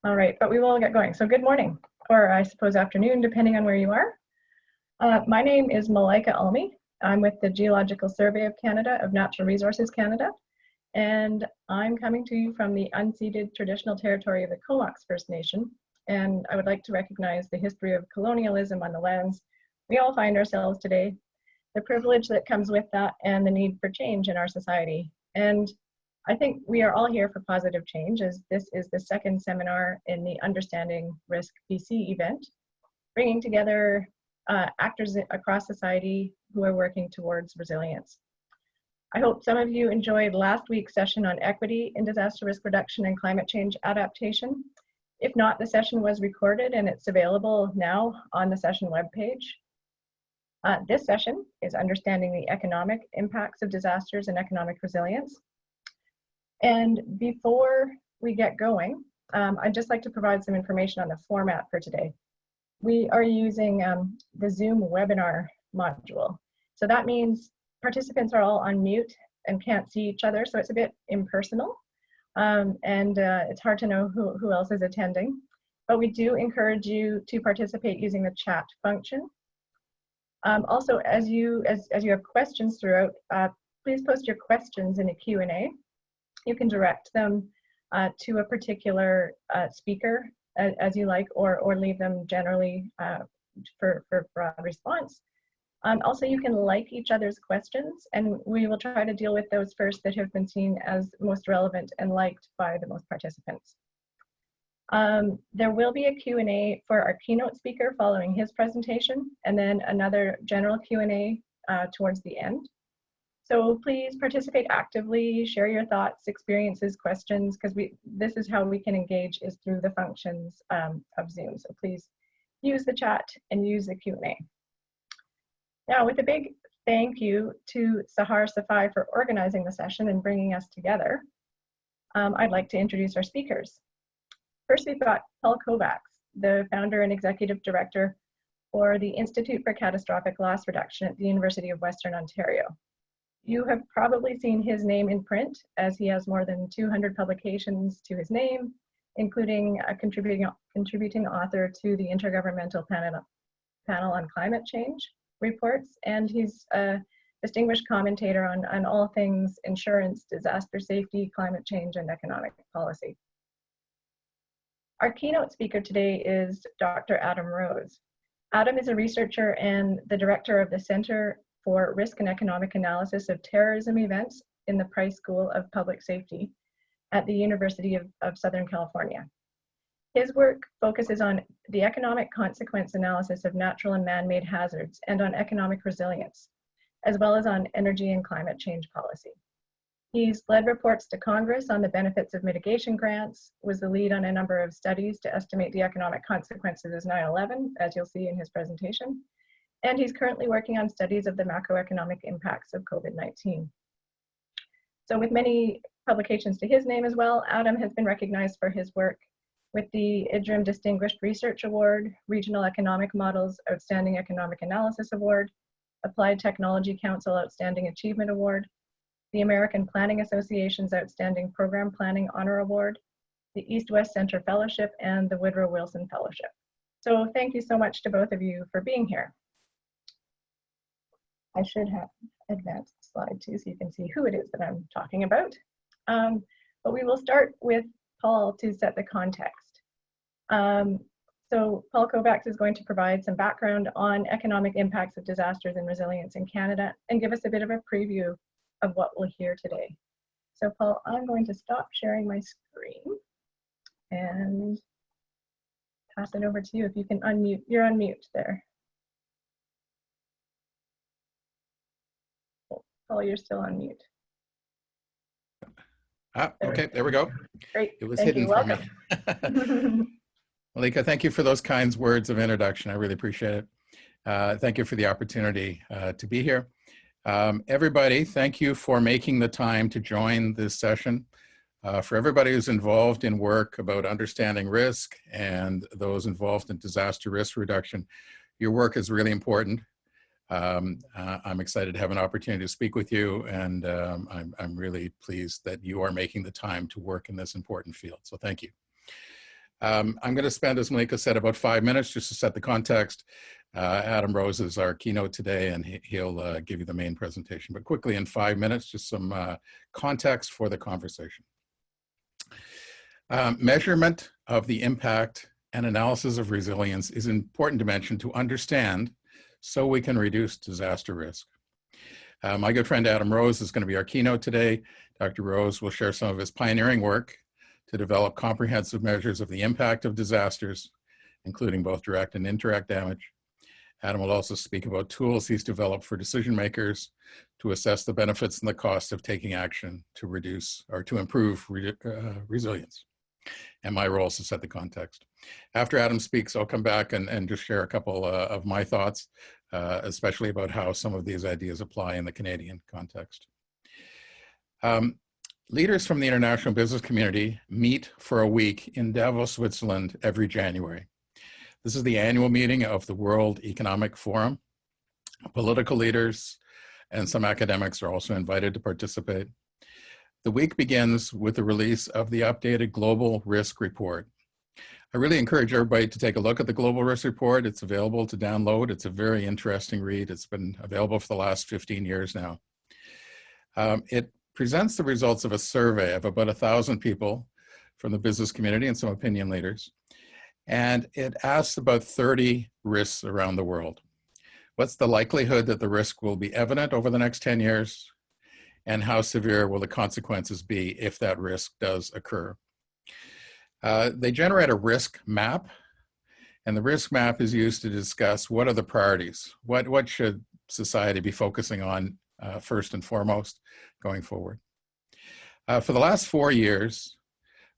All right, but we will get going. So good morning, or I suppose afternoon, depending on where you are. My name is Malaika Almi. I'm with the Geological Survey of Canada of Natural Resources Canada, and I'm coming to you from the unceded traditional territory of the Comox First Nation, and I would like to recognize the history of colonialism on the lands we all find ourselves today, the privilege that comes with that, and the need for change in our society. And I think we are all here for positive change, as this is the second seminar in the Understanding Risk BC event, bringing together actors across society who are working towards resilience. I hope some of you enjoyed last week's session on equity in disaster risk reduction and climate change adaptation. If not, the session was recorded and it's available now on the session webpage. This session is Understanding the Economic Impacts of Disasters and Economic Resilience. And before we get going, I'd just like to provide some information on the format for today. We are using the Zoom webinar module. So that means participants are all on mute and can't see each other, so it's a bit impersonal. It's hard to know who else is attending. But we do encourage you to participate using the chat function. Also, as you have questions throughout, please post your questions in a Q&A. You can direct them to a particular speaker as you like, or leave them generally for response. Also, you can like each other's questions, and we will try to deal with those first that have been seen as most relevant and liked by the most participants. There will be a Q&A for our keynote speaker following his presentation, and then another general Q&A towards the end. So please participate actively, share your thoughts, experiences, questions, because this is how we can engage, is through the functions of Zoom. So please use the chat and use the Q&A. Now, with a big thank you to Sahar Safai for organizing the session and bringing us together, I'd like to introduce our speakers. First, we've got Paul Kovacs, the founder and executive director for the Institute for Catastrophic Loss Reduction at the University of Western Ontario. You have probably seen his name in print, as he has more than 200 publications to his name, including a contributing author to the Intergovernmental Panel on Climate Change reports, and he's a distinguished commentator on all things insurance, disaster safety, climate change, and economic policy. Our keynote speaker today is Dr. Adam Rose. Adam is a researcher and the director of the Center for Risk and Economic Analysis of Terrorism Events in the Price School of Public Safety at the University of Southern California. His work focuses on the economic consequence analysis of natural and man-made hazards and on economic resilience, as well as on energy and climate change policy. He's led reports to Congress on the benefits of mitigation grants, was the lead on a number of studies to estimate the economic consequences of 9/11, as you'll see in his presentation. And he's currently working on studies of the macroeconomic impacts of COVID-19. So with many publications to his name as well, Adam has been recognized for his work with the IDRIM Distinguished Research Award, Regional Economic Models Outstanding Economic Analysis Award, Applied Technology Council Outstanding Achievement Award, the American Planning Association's Outstanding Program Planning Honor Award, the East-West Center Fellowship, and the Woodrow Wilson Fellowship. So thank you so much to both of you for being here. I should have advanced the slide too, so you can see who it is that I'm talking about. But we will start with Paul to set the context. So Paul Kovacs is going to provide some background on economic impacts of disasters and resilience in Canada and give us a bit of a preview of what we'll hear today. So Paul, I'm going to stop sharing my screen and pass it over to you. If you can unmute, you're on mute there. Paul, you're still on mute. Okay, there we go. Great. It was Thank hidden you. from me. Malika, thank you for those kind words of introduction. I really appreciate it. Thank you for the opportunity to be here. Everybody, thank you for making the time to join this session. For everybody who's involved in work about understanding risk and those involved in disaster risk reduction, your work is really important. I'm excited to have an opportunity to speak with you, and I'm really pleased that you are making the time to work in this important field. So thank you. I'm going to spend, as Malika said, about 5 minutes just to set the context. Adam Rose is our keynote today, and he'll give you the main presentation. But quickly, in 5 minutes, just some context for the conversation. Measurement of the impact and analysis of resilience is an important dimension to understand so we can reduce disaster risk. My good friend Adam Rose is going to be our keynote today. Dr. Rose will share some of his pioneering work to develop comprehensive measures of the impact of disasters, including both direct and indirect damage. Adam will also speak about tools he's developed for decision makers to assess the benefits and the cost of taking action to reduce or to improve resilience. And my role is to set the context. After Adam speaks, I'll come back and just share a couple of my thoughts, especially about how some of these ideas apply in the Canadian context. Leaders from the international business community meet for a week in Davos, Switzerland every January. This is the annual meeting of the World Economic Forum. Political leaders and some academics are also invited to participate. The week begins with the release of the updated Global Risk Report. I really encourage everybody to take a look at the Global Risk Report. It's available to download. It's a very interesting read. It's been available for the last 15 years now. It presents the results of a survey of about 1,000 people from the business community and some opinion leaders. And it asks about 30 risks around the world. What's the likelihood that the risk will be evident over the next 10 years? And how severe will the consequences be if that risk does occur? They generate a risk map, and the risk map is used to discuss what are the priorities, what should society be focusing on first and foremost going forward. For the last 4 years,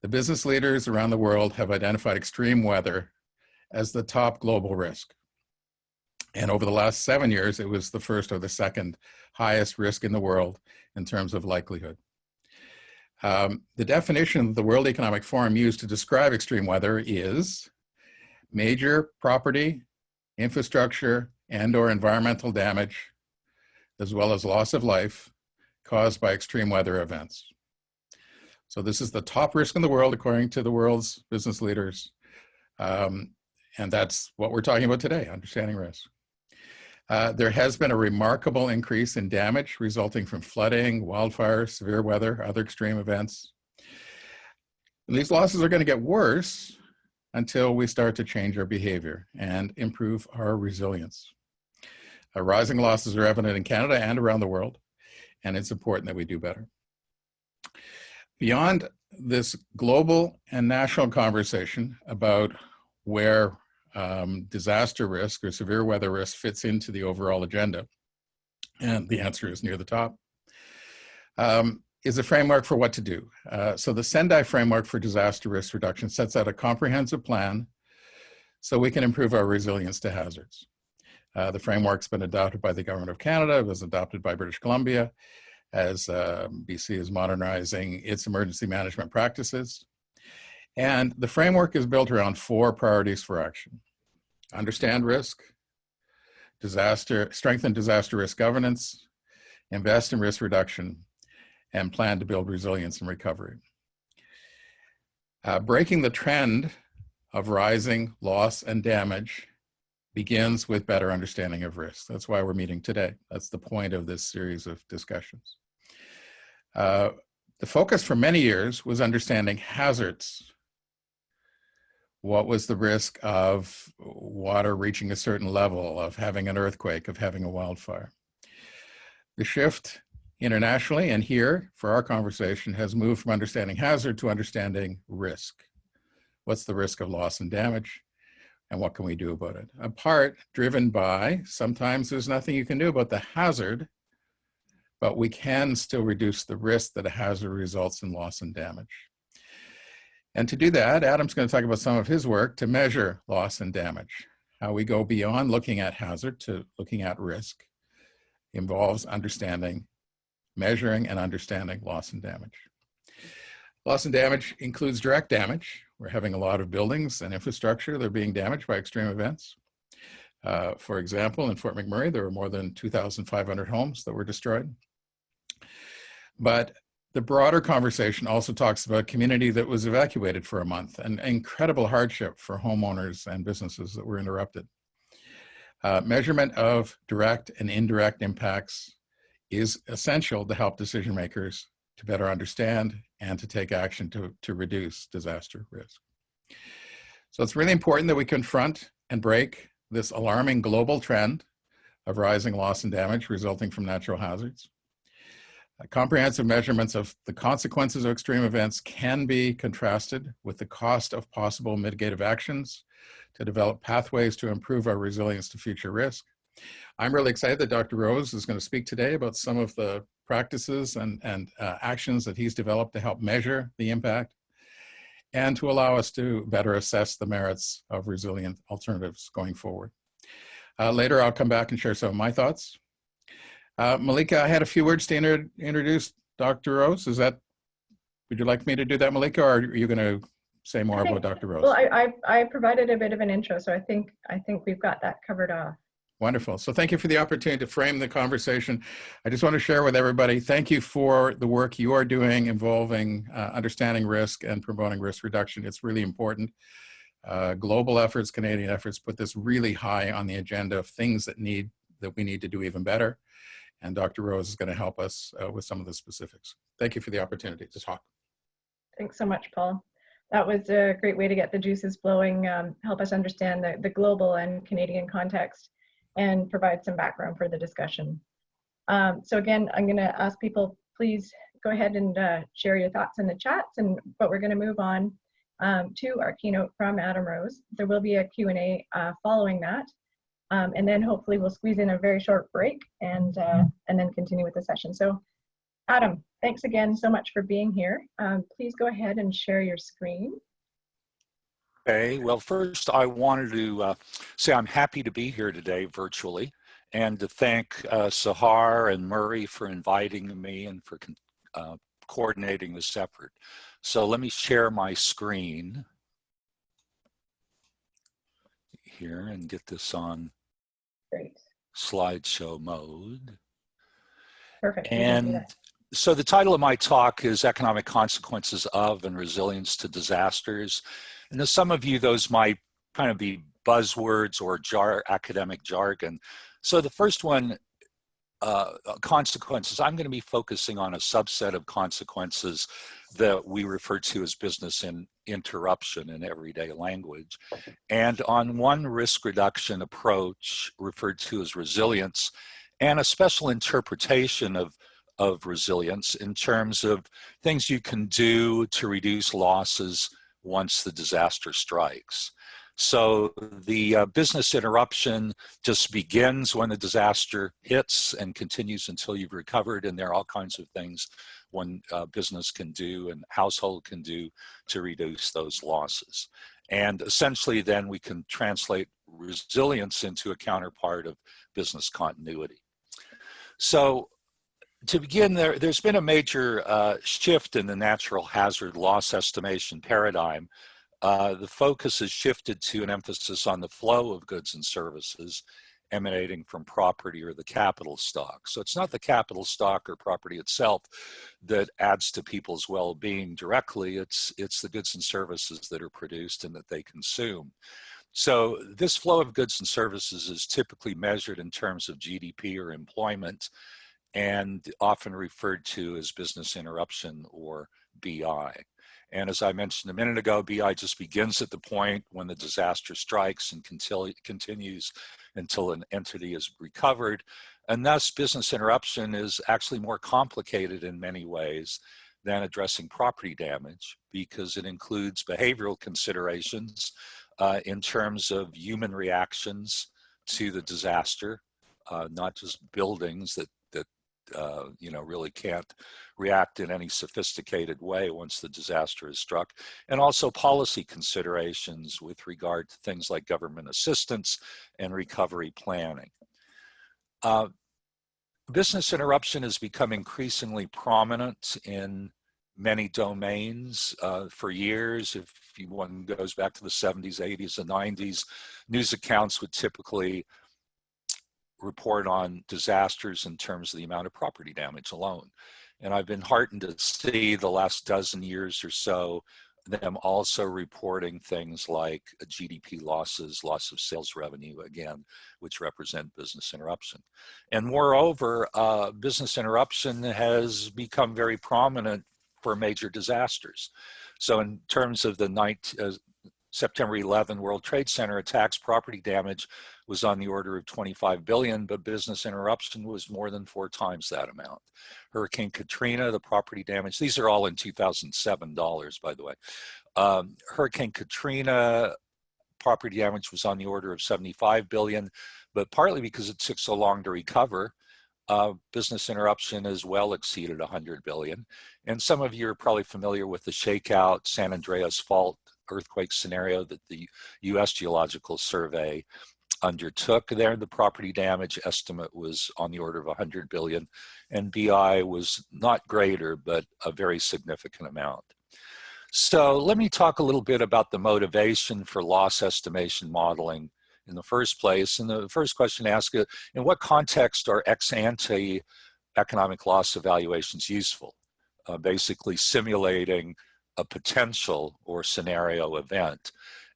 the business leaders around the world have identified extreme weather as the top global risk. And over the last 7 years, it was the first or the second highest risk in the world in terms of likelihood. The definition the World Economic Forum used to describe extreme weather is major property, infrastructure, and/or environmental damage, as well as loss of life caused by extreme weather events. So this is the top risk in the world, according to the world's business leaders. And that's what we're talking about today, understanding risk. There has been a remarkable increase in damage resulting from flooding, wildfires, severe weather, other extreme events. And these losses are going to get worse until we start to change our behavior and improve our resilience. Rising losses are evident in Canada and around the world, and it's important that we do better. Beyond this global and national conversation about where disaster risk or severe weather risk fits into the overall agenda, and the answer is near the top, is a framework for what to do. So the Sendai framework for disaster risk reduction sets out a comprehensive plan so we can improve our resilience to hazards. The framework's been adopted by the Government of Canada, it was adopted by British Columbia, as BC is modernizing its emergency management practices. And the framework is built around 4 priorities for action: understand risk, strengthen disaster risk governance, invest in risk reduction, and plan to build resilience and recovery. Breaking the trend of rising loss and damage begins with better understanding of risk. That's why we're meeting today. That's the point of this series of discussions. The focus for many years was understanding hazards. What was the risk of water reaching a certain level, of having an earthquake, of having a wildfire? The shift internationally and here for our conversation has moved from understanding hazard to understanding risk. What's the risk of loss and damage? And what can we do about it? A part driven by, sometimes there's nothing you can do about the hazard, but we can still reduce the risk that a hazard results in loss and damage. And to do that, Adam's going to talk about some of his work to measure loss and damage. How we go beyond looking at hazard to looking at risk involves understanding, measuring and understanding loss and damage. Loss and damage includes direct damage. We're having a lot of buildings and infrastructure that are being damaged by extreme events. For example, in Fort McMurray, there were more than 2,500 homes that were destroyed. But The broader conversation also talks about a community that was evacuated for a month, an incredible hardship for homeowners and businesses that were interrupted. Measurement of direct and indirect impacts is essential to help decision makers to better understand and to take action to reduce disaster risk. So it's really important that we confront and break this alarming global trend of rising loss and damage resulting from natural hazards. Comprehensive measurements of the consequences of extreme events can be contrasted with the cost of possible mitigative actions to develop pathways to improve our resilience to future risk. I'm really excited that Dr. Rose is going to speak today about some of the practices and actions that he's developed to help measure the impact and to allow us to better assess the merits of resilient alternatives going forward. Later, I'll come back and share some of my thoughts. Malika, I had a few words to introduce Dr. Rose. Would you like me to do that, Malika, or are you going to say more about Dr. Rose? Well, I provided a bit of an intro, so I think we've got that covered off. Wonderful. So thank you for the opportunity to frame the conversation. I just want to share with everybody, thank you for the work you are doing involving understanding risk and promoting risk reduction. It's really important. Global efforts, Canadian efforts, put this really high on the agenda of things that we need to do even better. And Dr. Rose is going to help us with some of the specifics. Thank you for the opportunity to talk. Thanks so much, Paul. That was a great way to get the juices flowing, help us understand the global and Canadian context, and provide some background for the discussion. So again, I'm going to ask people, please go ahead and share your thoughts in the chats, but we're going to move on to our keynote from Adam Rose. There will be a Q&A following that. And then hopefully we'll squeeze in a very short break and then continue with the session. So Adam, thanks again so much for being here. Please go ahead and share your screen. Okay, well, first I wanted to say I'm happy to be here today virtually and to thank Sahar and Murray for inviting me and for coordinating this effort. So let me share my screen here and get this on Great. Slideshow mode. Perfect. And so the title of my talk is Economic Consequences of and Resilience to Disasters. And to some of you, those might kind of be buzzwords or academic jargon. So the first one, consequences, I'm going to be focusing on a subset of consequences that we refer to as business interruption in everyday language, and on one risk reduction approach referred to as resilience, and a special interpretation of resilience in terms of things you can do to reduce losses once the disaster strikes. So the business interruption just begins when the disaster hits and continues until you've recovered, and there are all kinds of things one business can do and household can do to reduce those losses. And essentially then we can translate resilience into a counterpart of business continuity. So to begin, there's been a major shift in the natural hazard loss estimation paradigm. The focus has shifted to an emphasis on the flow of goods and services emanating from property or the capital stock. So it's not the capital stock or property itself that adds to people's well-being directly, it's the goods and services that are produced and that they consume. So this flow of goods and services is typically measured in terms of GDP or employment, and often referred to as business interruption or BI. And as I mentioned a minute ago, BI just begins at the point when the disaster strikes and continues until an entity is recovered. And thus business interruption is actually more complicated in many ways than addressing property damage, because it includes behavioral considerations in terms of human reactions to the disaster, not just buildings that really can't react in any sophisticated way once the disaster is struck, and also policy considerations with regard to things like government assistance and recovery planning. Business interruption has become increasingly prominent in many domains. For years, if one goes back to the 70s, 80s, and 90s, news accounts would typically report on disasters in terms of the amount of property damage alone. And I've been heartened to see the last dozen years or so them also reporting things like GDP losses, loss of sales revenue, again, which represent business interruption. And moreover, business interruption has become very prominent for major disasters. So in terms of the September 11 World Trade Center attacks, property damage was on the order of 25 billion, but business interruption was more than 4 times that amount. Hurricane Katrina, the property damage, these are all in 2007 dollars, by the way. Hurricane Katrina, property damage was on the order of 75 billion, but partly because it took so long to recover, business interruption as well exceeded 100 billion. And some of you are probably familiar with the shakeout San Andreas fault earthquake scenario that the US Geological Survey undertook. There, the property damage estimate was on the order of 100 billion, and BI was not greater, but a very significant amount. So let me talk a little bit about the motivation for loss estimation modeling in the first place. And the first question to ask is, in what context are ex-ante economic loss evaluations useful? Basically simulating a potential or scenario event.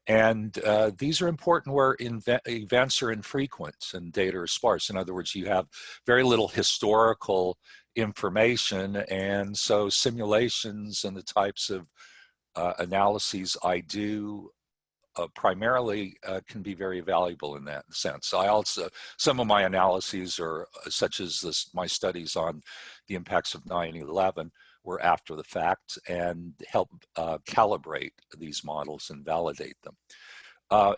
And these are important where events are infrequent and data are sparse. In other words, you have very little historical information, and so simulations and the types of analyses I do primarily can be very valuable in that sense. Some of my analyses are such as my studies on the impacts of 9/11 were after the fact and help calibrate these models and validate them.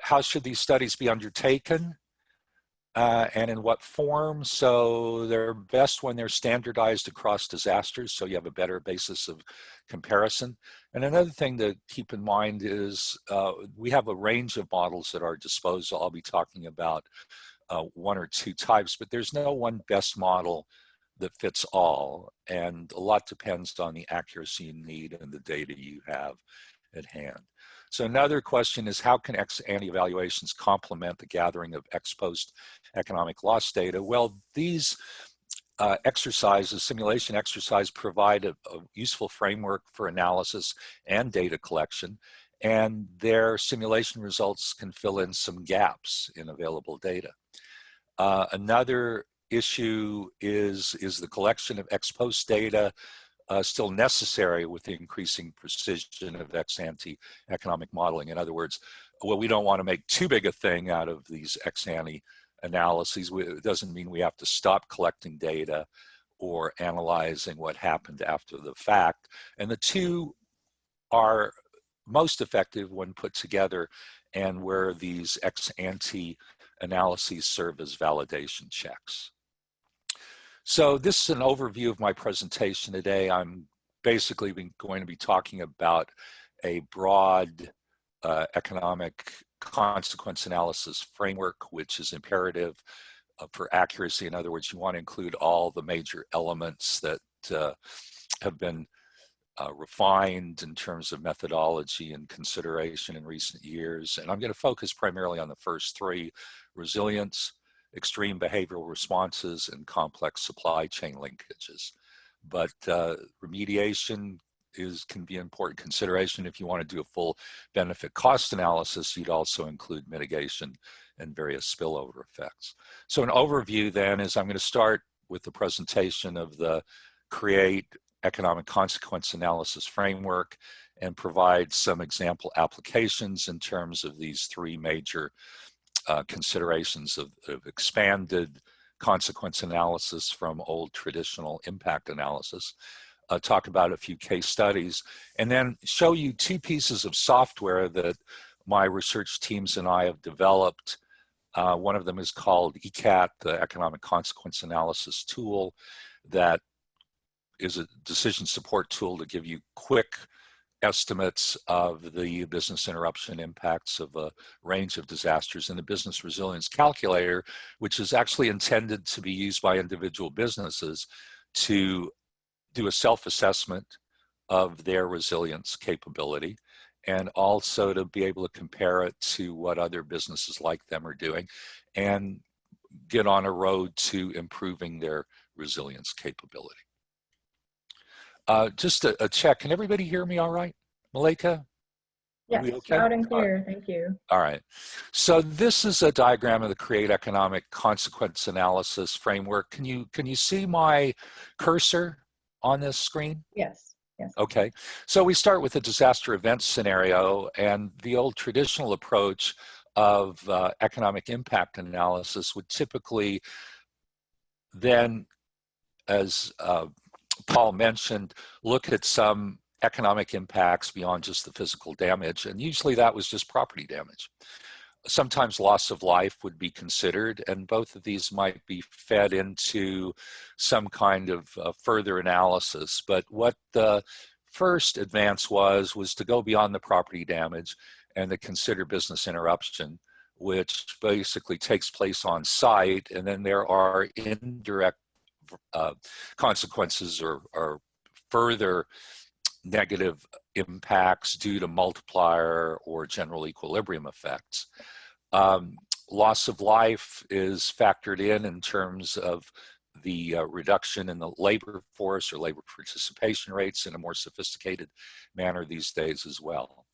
How should these studies be undertaken? And in what form? So they're best when they're standardized across disasters, so you have a better basis of comparison. And another thing to keep in mind is we have a range of models at our disposal. I'll be talking about 1 or 2 types, but there's no one best model that fits all, and a lot depends on the accuracy you need and the data you have at hand. So another question is, how can ex-ante evaluations complement the gathering of ex-post economic loss data? Well, these simulation exercise provide a useful framework for analysis and data collection, and their simulation results can fill in some gaps in available data. Another issue is the collection of ex-post data still necessary with the increasing precision of ex-ante economic modeling? In other words, well, we don't want to make too big a thing out of these ex-ante analyses. It doesn't mean we have to stop collecting data or analyzing what happened after the fact. And the two are most effective when put together and where these ex-ante analyses serve as validation checks. So this is an overview of my presentation today. I'm basically going to be talking about a broad economic consequence analysis framework, which is imperative for accuracy. In other words, you want to include all the major elements that have been refined in terms of methodology and consideration in recent years. And I'm going to focus primarily on the first 3: resilience, extreme behavioral responses, and complex supply chain linkages. But remediation can be an important consideration. If you want to do a full benefit cost analysis, you'd also include mitigation and various spillover effects. So an overview then is I'm going to start with the presentation of the CREATE economic consequence analysis framework and provide some example applications in terms of these 3 major considerations of expanded consequence analysis from old traditional impact analysis, talk about a few case studies, and then show you 2 pieces of software that my research teams and I have developed. One of them is called ECAT, the Economic Consequence Analysis Tool, that is a decision support tool to give you quick estimates of the business interruption impacts of a range of disasters, and the business resilience calculator, which is actually intended to be used by individual businesses to do a self-assessment of their resilience capability, and also to be able to compare it to what other businesses like them are doing and get on a road to improving their resilience capability. Just a check. Can everybody hear me all right? Malika? Yes, Okay? loud and clear. Thank you. All right. So this is a diagram of the Create Economic Consequence Analysis Framework. Can you see my cursor on this screen? Yes. Yes. Okay. So we start with a disaster event scenario, and the old traditional approach of economic impact analysis would typically then, as Paul mentioned, look at some economic impacts beyond just the physical damage, and usually that was just property damage. Sometimes loss of life would be considered, and both of these might be fed into some kind of further analysis. But what the first advance was to go beyond the property damage and to consider business interruption, which basically takes place on site, and then there are indirect consequences or further negative impacts due to multiplier or general equilibrium effects. Loss of life is factored in terms of the reduction in the labor force or labor participation rates in a more sophisticated manner these days as well.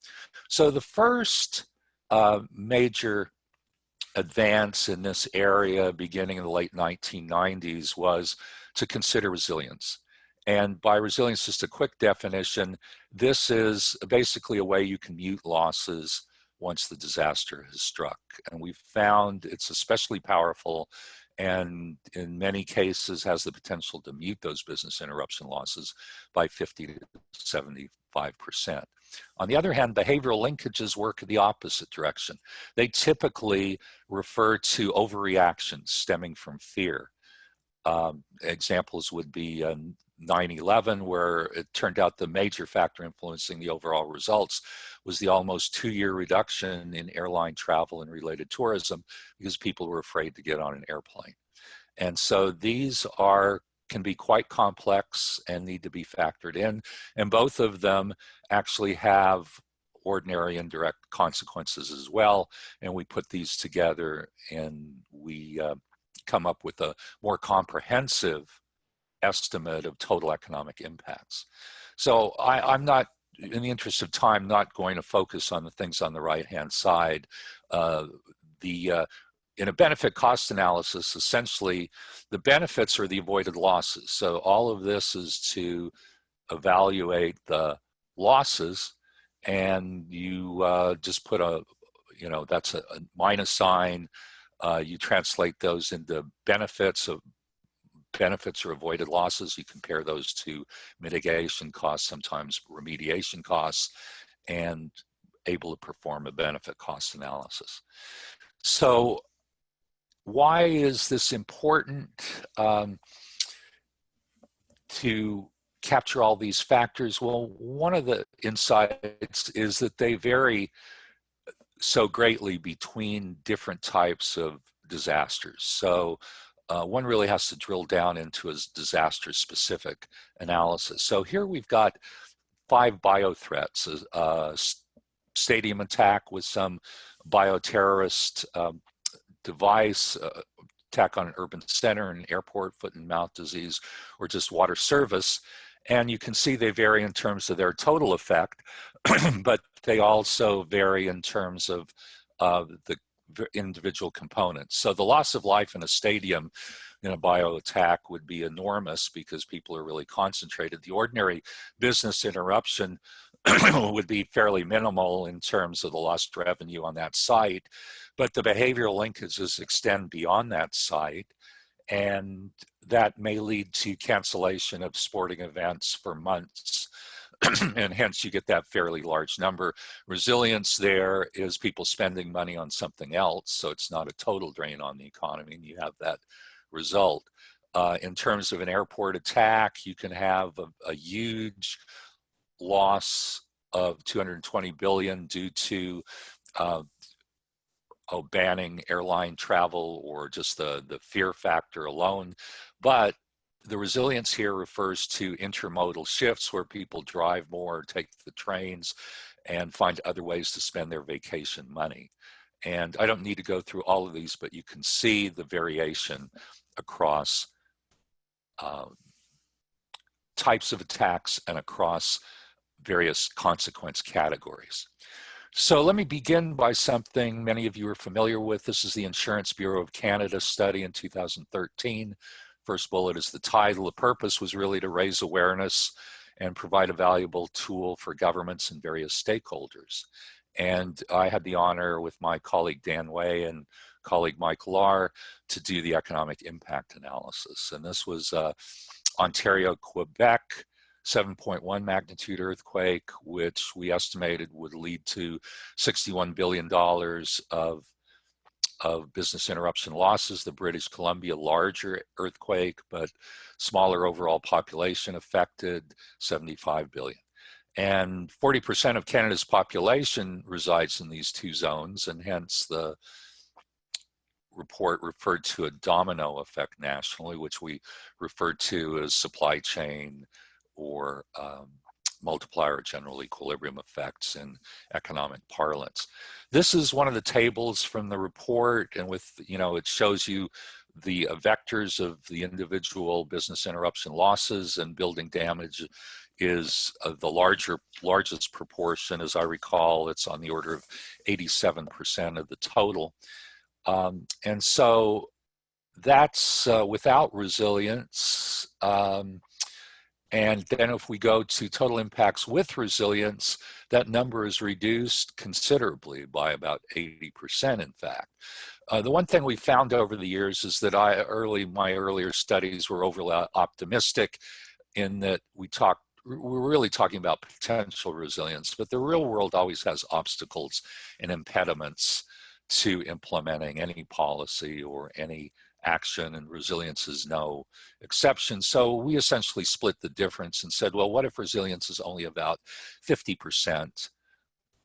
So the first major advance in this area beginning in the late 1990s was to consider resilience. And by resilience, just a quick definition, this is basically a way you can mute losses once the disaster has struck. And we've found it's especially powerful and in many cases has the potential to mute those business interruption losses by 50 to 75%. On the other hand, behavioral linkages work in the opposite direction. They typically refer to overreactions stemming from fear. Examples would be 9/11, where it turned out the major factor influencing the overall results was the almost 2-year reduction in airline travel and related tourism because people were afraid to get on an airplane. And so these can be quite complex and need to be factored in. And both of them actually have ordinary and direct consequences as well. And we put these together and we come up with a more comprehensive estimate of total economic impacts. So I'm not, in the interest of time, not going to focus on the things on the right-hand side. In a benefit cost analysis, essentially, the benefits are the avoided losses. So all of this is to evaluate the losses, and you just put that's a minus sign. You translate those into benefits or avoided losses. You compare those to mitigation costs, sometimes remediation costs, and able to perform a benefit cost analysis. So why is this important to capture all these factors? Well, one of the insights is that they vary so greatly between different types of disasters. So one really has to drill down into a disaster-specific analysis. So here we've got 5 biothreats: a stadium attack with some bioterrorist device, attack on an urban center, an airport, foot and mouth disease, or just water service. And you can see they vary in terms of their total effect, but they also vary in terms of the individual components. So the loss of life in a stadium in a bio attack would be enormous because people are really concentrated. The ordinary business interruption would be fairly minimal in terms of the lost revenue on that site, but the behavioral linkages extend beyond that site, and that may lead to cancellation of sporting events for months. And hence you get that fairly large number. Resilience there is people spending money on something else, so it's not a total drain on the economy, and you have that result. In terms of an airport attack, you can have a huge loss of 220 billion due to banning airline travel or just the fear factor alone. But the resilience here refers to intermodal shifts where people drive more, take the trains, and find other ways to spend their vacation money. And I don't need to go through all of these, but you can see the variation across types of attacks and across various consequence categories. So let me begin by something many of you are familiar with. This is the Insurance Bureau of Canada study in 2013. First bullet is the title. The purpose was really to raise awareness and provide a valuable tool for governments and various stakeholders. And I had the honor with my colleague Dan Way and colleague Mike Lahr to do the economic impact analysis. And this was Ontario, Quebec, 7.1 magnitude earthquake, which we estimated would lead to $61 billion of business interruption losses. The British Columbia, larger earthquake, but smaller overall population affected, 75 billion. And 40% of Canada's population resides in these two zones, and hence the report referred to a domino effect nationally, which we referred to as supply chain or multiplier or general equilibrium effects in economic parlance. This is one of the tables from the report, and with, it shows you the vectors of the individual business interruption losses, and building damage is the largest proportion. As I recall, it's on the order of 87% of the total. And so that's without resilience. And then if we go to total impacts with resilience, that number is reduced considerably by about 80%, in fact. The one thing we found over the years is that my earlier studies were overly optimistic in that we're really talking about potential resilience, but the real world always has obstacles and impediments to implementing any policy or any action, and resilience is no exception. So we essentially split the difference and said, well, what if resilience is only about 50%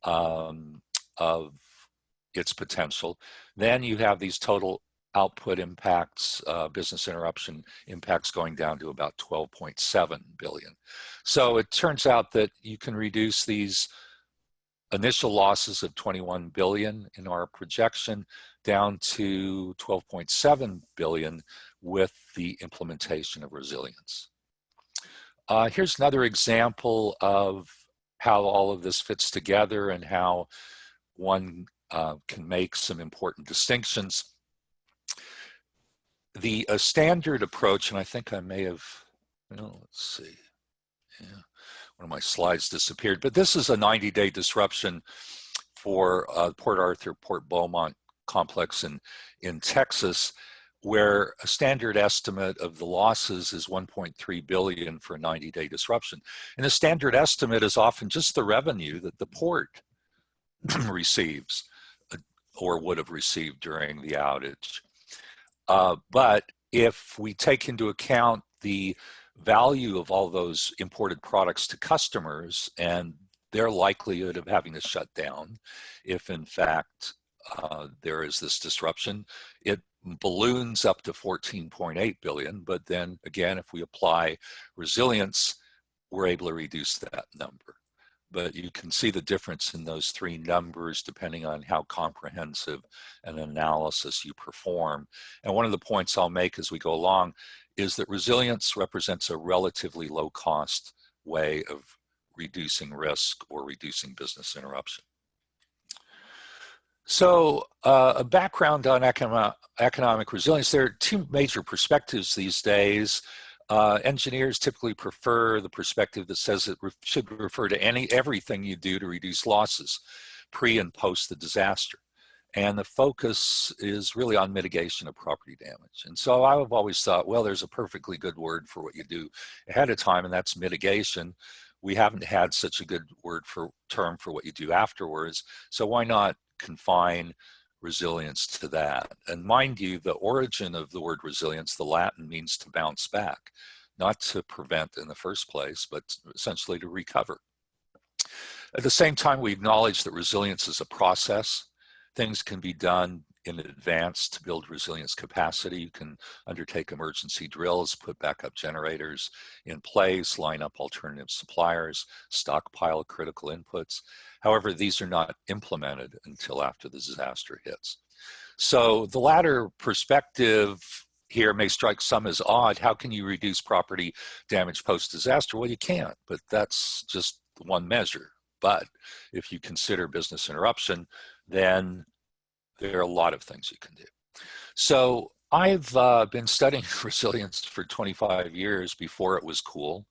of its potential? Then you have these total output impacts, business interruption impacts going down to about 12.7 billion. So it turns out that you can reduce these initial losses of 21 billion in our projection down to 12.7 billion with the implementation of resilience. Here's another example of how all of this fits together and how one can make some important distinctions. The standard approach, and I think I may have, let's see, yeah, one of my slides disappeared, but this is a 90-day disruption for Port Arthur, Port Beaumont complex in Texas, where a standard estimate of the losses is 1.3 billion for a 90-day disruption. And the standard estimate is often just the revenue that the port receives or would have received during the outage. But if we take into account the value of all those imported products to customers and their likelihood of having to shut down, if in fact there is this disruption, it balloons up to 14.8 billion. But then again, if we apply resilience, we're able to reduce that number. But you can see the difference in those three numbers depending on how comprehensive an analysis you perform. And one of the points I'll make as we go along is that resilience represents a relatively low cost way of reducing risk or reducing business interruption. So a background on economic resilience. There are two major perspectives these days. Engineers typically prefer the perspective that says it should refer to everything you do to reduce losses pre and post the disaster. And the focus is really on mitigation of property damage. And so I've always thought, well, there's a perfectly good word for what you do ahead of time, and that's mitigation. We haven't had such a good term for what you do afterwards. So why not confine resilience to that? And mind you, the origin of the word resilience, the Latin, means to bounce back, not to prevent in the first place, but essentially to recover. At the same time, we acknowledge that resilience is a process. Things can be done in advance to build resilience capacity. You can undertake emergency drills, put backup generators in place, line up alternative suppliers, stockpile critical inputs. However, these are not implemented until after the disaster hits. So the latter perspective here may strike some as odd. How can you reduce property damage post-disaster? Well, you can't, but that's just one measure. But if you consider business interruption, then there are a lot of things you can do. So I've been studying resilience for 25 years before it was cool.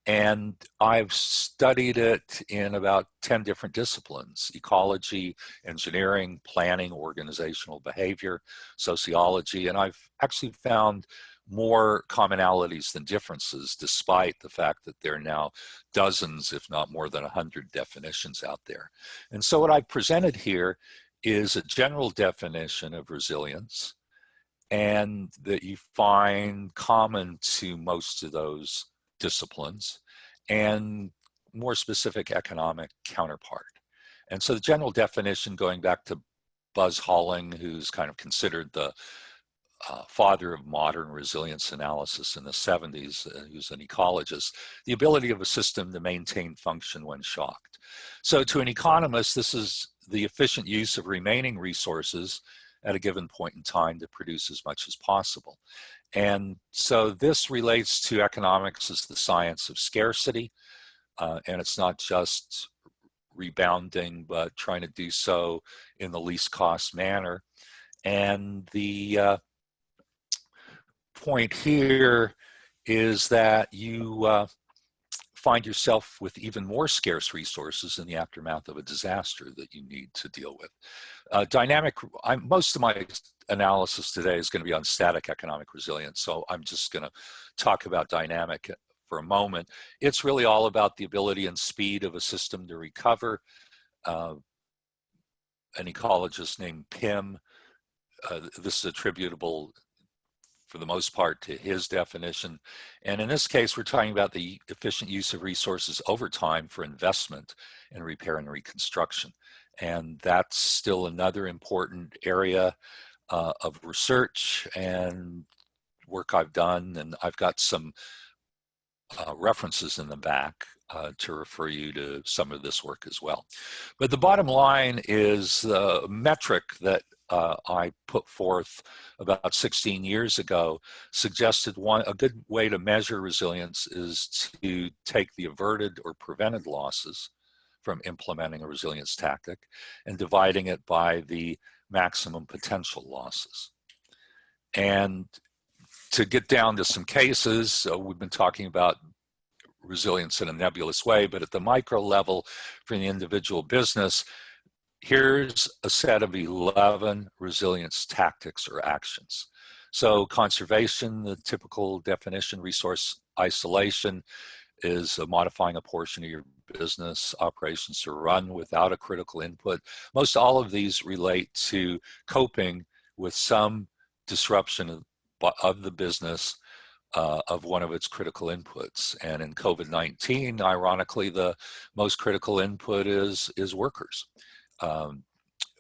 And I've studied it in about 10 different disciplines: ecology, engineering, planning, organizational behavior, sociology. And I've actually found more commonalities than differences, despite the fact that there are now dozens, if not more than 100 definitions out there. And so what I've presented here is a general definition of resilience, and that you find common to most of those disciplines, and more specific economic counterpart. And so the general definition, going back to Buzz Holling, who's kind of considered the father of modern resilience analysis in the 70s, who's an ecologist, the ability of a system to maintain function when shocked. So to an economist, this is the efficient use of remaining resources at a given point in time to produce as much as possible. And so this relates to economics as the science of scarcity, and it's not just rebounding, but trying to do so in the least cost manner. And the point here is that you find yourself with even more scarce resources in the aftermath of a disaster that you need to deal with. Most of my analysis today is going to be on static economic resilience, so I'm just going to talk about dynamic for a moment. It's really all about the ability and speed of a system to recover. An ecologist named Pym, this is attributable for the most part to his definition. And in this case, we're talking about the efficient use of resources over time for investment in repair and reconstruction. And that's still another important area of research and work I've done. And I've got some references in the back to refer you to some of this work as well. But the bottom line is the metric that I put forth about 16 years ago suggested a good way to measure resilience is to take the averted or prevented losses from implementing a resilience tactic and dividing it by the maximum potential losses. And to get down to some cases, we've been talking about resilience in a nebulous way, but at the micro level for the individual business, here's a set of 11 resilience tactics or actions. So conservation, the typical definition, resource isolation is modifying a portion of your business operations to run without a critical input. Most all of these relate to coping with some disruption of the business of one of its critical inputs. And in COVID-19, ironically, the most critical input is workers.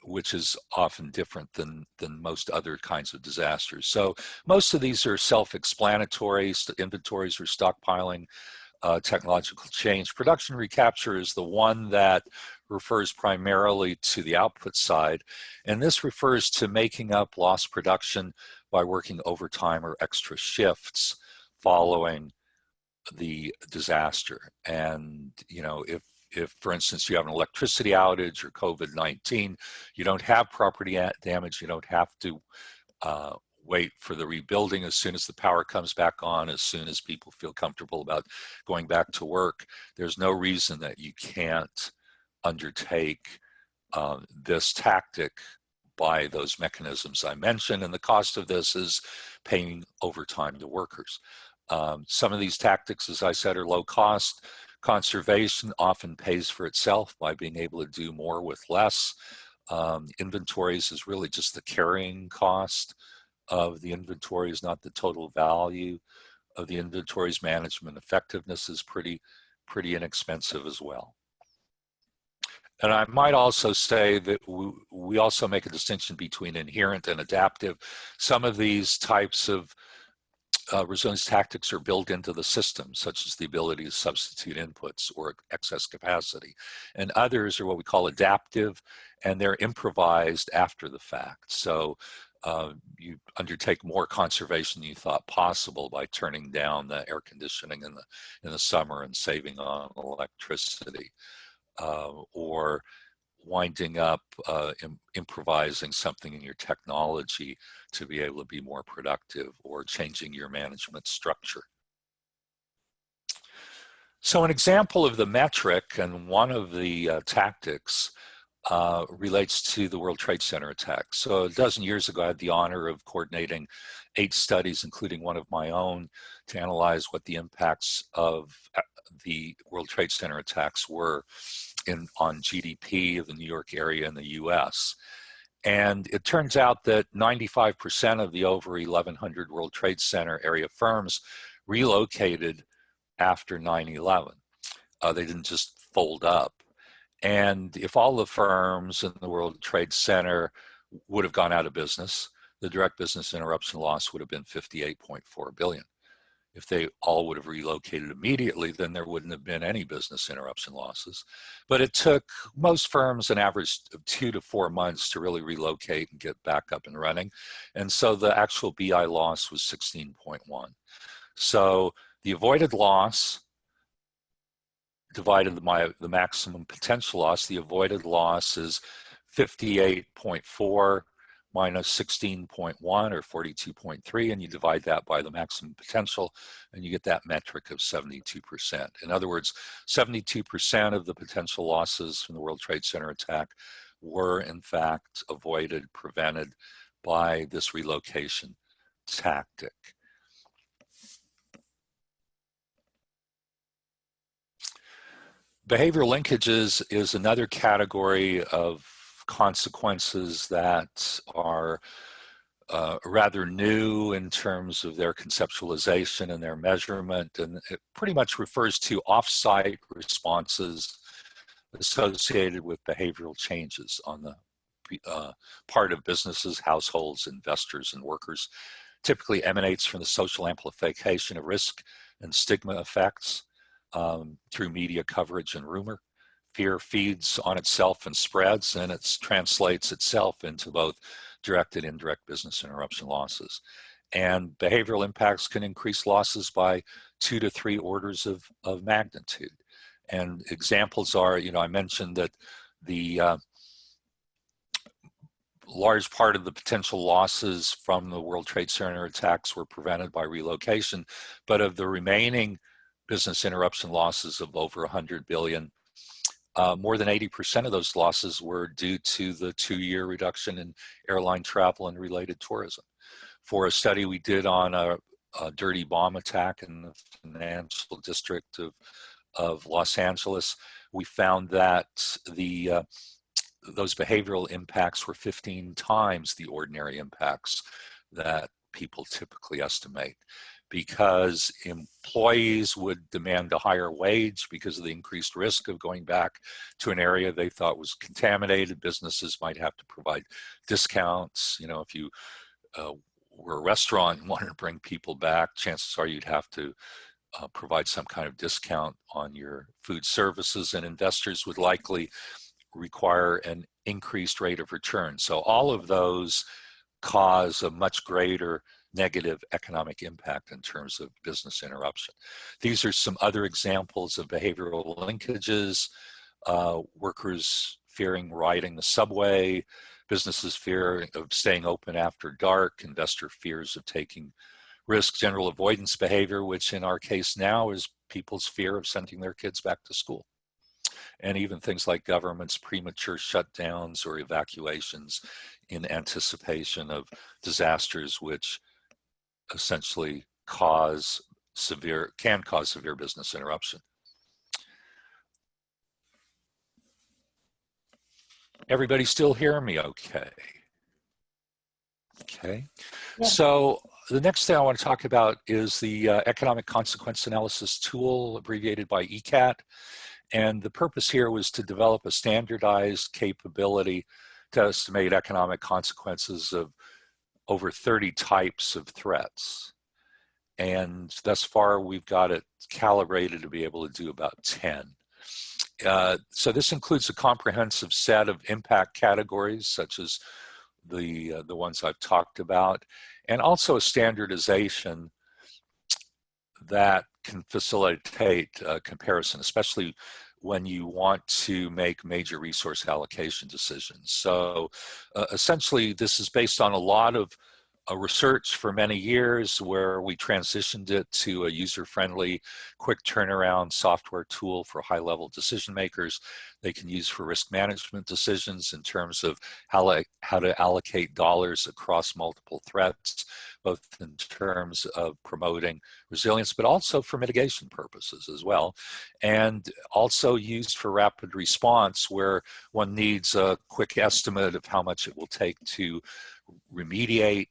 Which is often different than most other kinds of disasters. So most of these are self-explanatory: inventories or stockpiling, technological change. Production recapture is the one that refers primarily to the output side, and this refers to making up lost production by working overtime or extra shifts following the disaster. And if, for instance, you have an electricity outage or COVID-19, you don't have property damage, you don't have to wait for the rebuilding. As soon as the power comes back on, as soon as people feel comfortable about going back to work, there's no reason that you can't undertake this tactic by those mechanisms I mentioned. And the cost of this is paying overtime to workers. Some of these tactics, as I said, are low cost. Conservation often pays for itself by being able to do more with less. Inventories is really just the carrying cost of the inventories, not the total value of the inventories. Management effectiveness is pretty inexpensive as well. And I might also say that we also make a distinction between inherent and adaptive. Some of these types of resilience tactics are built into the system, such as the ability to substitute inputs or excess capacity. And others are what we call adaptive, and they're improvised after the fact. So you undertake more conservation than you thought possible by turning down the air conditioning in the summer and saving on electricity, or winding up improvising something in your technology to be able to be more productive, or changing your management structure. So an example of the metric, and one of the tactics, relates to the World Trade Center attack. So a dozen years ago, I had the honor of coordinating 8 studies, including one of my own, to analyze what the impacts of the World Trade Center attacks were on GDP of the New York area in the US. And it turns out that 95% of the over 1,100 World Trade Center area firms relocated after 9/11. They didn't just fold up. And if all the firms in the World Trade Center would have gone out of business, the direct business interruption loss would have been 58.4 billion. If they all would have relocated immediately, then there wouldn't have been any business interruption losses. But it took most firms an average of 2 to 4 months to really relocate and get back up and running. And so the actual BI loss was 16.1. So the avoided loss divided the maximum potential loss. The avoided loss is 58.4 minus 16.1, or 42.3, and you divide that by the maximum potential, and you get that metric of 72%. In other words, 72% of the potential losses from the World Trade Center attack were in fact avoided, prevented by this relocation tactic. Behavioral linkages is another category of consequences that are rather new in terms of their conceptualization and their measurement, and it pretty much refers to off-site responses associated with behavioral changes on the part of businesses, households, investors, and workers. Typically emanates from the social amplification of risk and stigma effects through media coverage and rumor. Fear feeds on itself and spreads, and it translates itself into both direct and indirect business interruption losses. And behavioral impacts can increase losses by 2 to 3 orders of magnitude. And examples are, I mentioned that the large part of the potential losses from the World Trade Center attacks were prevented by relocation, but of the remaining business interruption losses of over 100 billion, more than 80% of those losses were due to the 2-year reduction in airline travel and related tourism. For a study we did on a dirty bomb attack in the financial district of Los Angeles, we found that those behavioral impacts were 15 times the ordinary impacts that people typically estimate, because employees would demand a higher wage because of the increased risk of going back to an area they thought was contaminated. Businesses might have to provide discounts. If you were a restaurant and wanted to bring people back, chances are you'd have to provide some kind of discount on your food services, and investors would likely require an increased rate of return. So all of those cause a much greater negative economic impact in terms of business interruption. These are some other examples of behavioral linkages. Workers fearing riding the subway, businesses fear of staying open after dark, investor fears of taking risks, general avoidance behavior, which in our case now is people's fear of sending their kids back to school. And even things like government's premature shutdowns or evacuations in anticipation of disasters, which essentially can cause severe business interruption. Everybody still hear me okay? Okay. Yeah. So the next thing I want to talk about is the economic consequence analysis tool, abbreviated by ECAT. And the purpose here was to develop a standardized capability to estimate economic consequences of over 30 types of threats. And thus far, we've got it calibrated to be able to do about 10. So this includes a comprehensive set of impact categories, such as the ones I've talked about, and also a standardization that can facilitate comparison, especially when you want to make major resource allocation decisions. So essentially, this is based on a lot of research for many years, where we transitioned it to a user-friendly, quick turnaround software tool for high-level decision makers they can use for risk management decisions in terms of how to allocate dollars across multiple threats, both in terms of promoting resilience, but also for mitigation purposes as well, and also used for rapid response, where one needs a quick estimate of how much it will take to remediate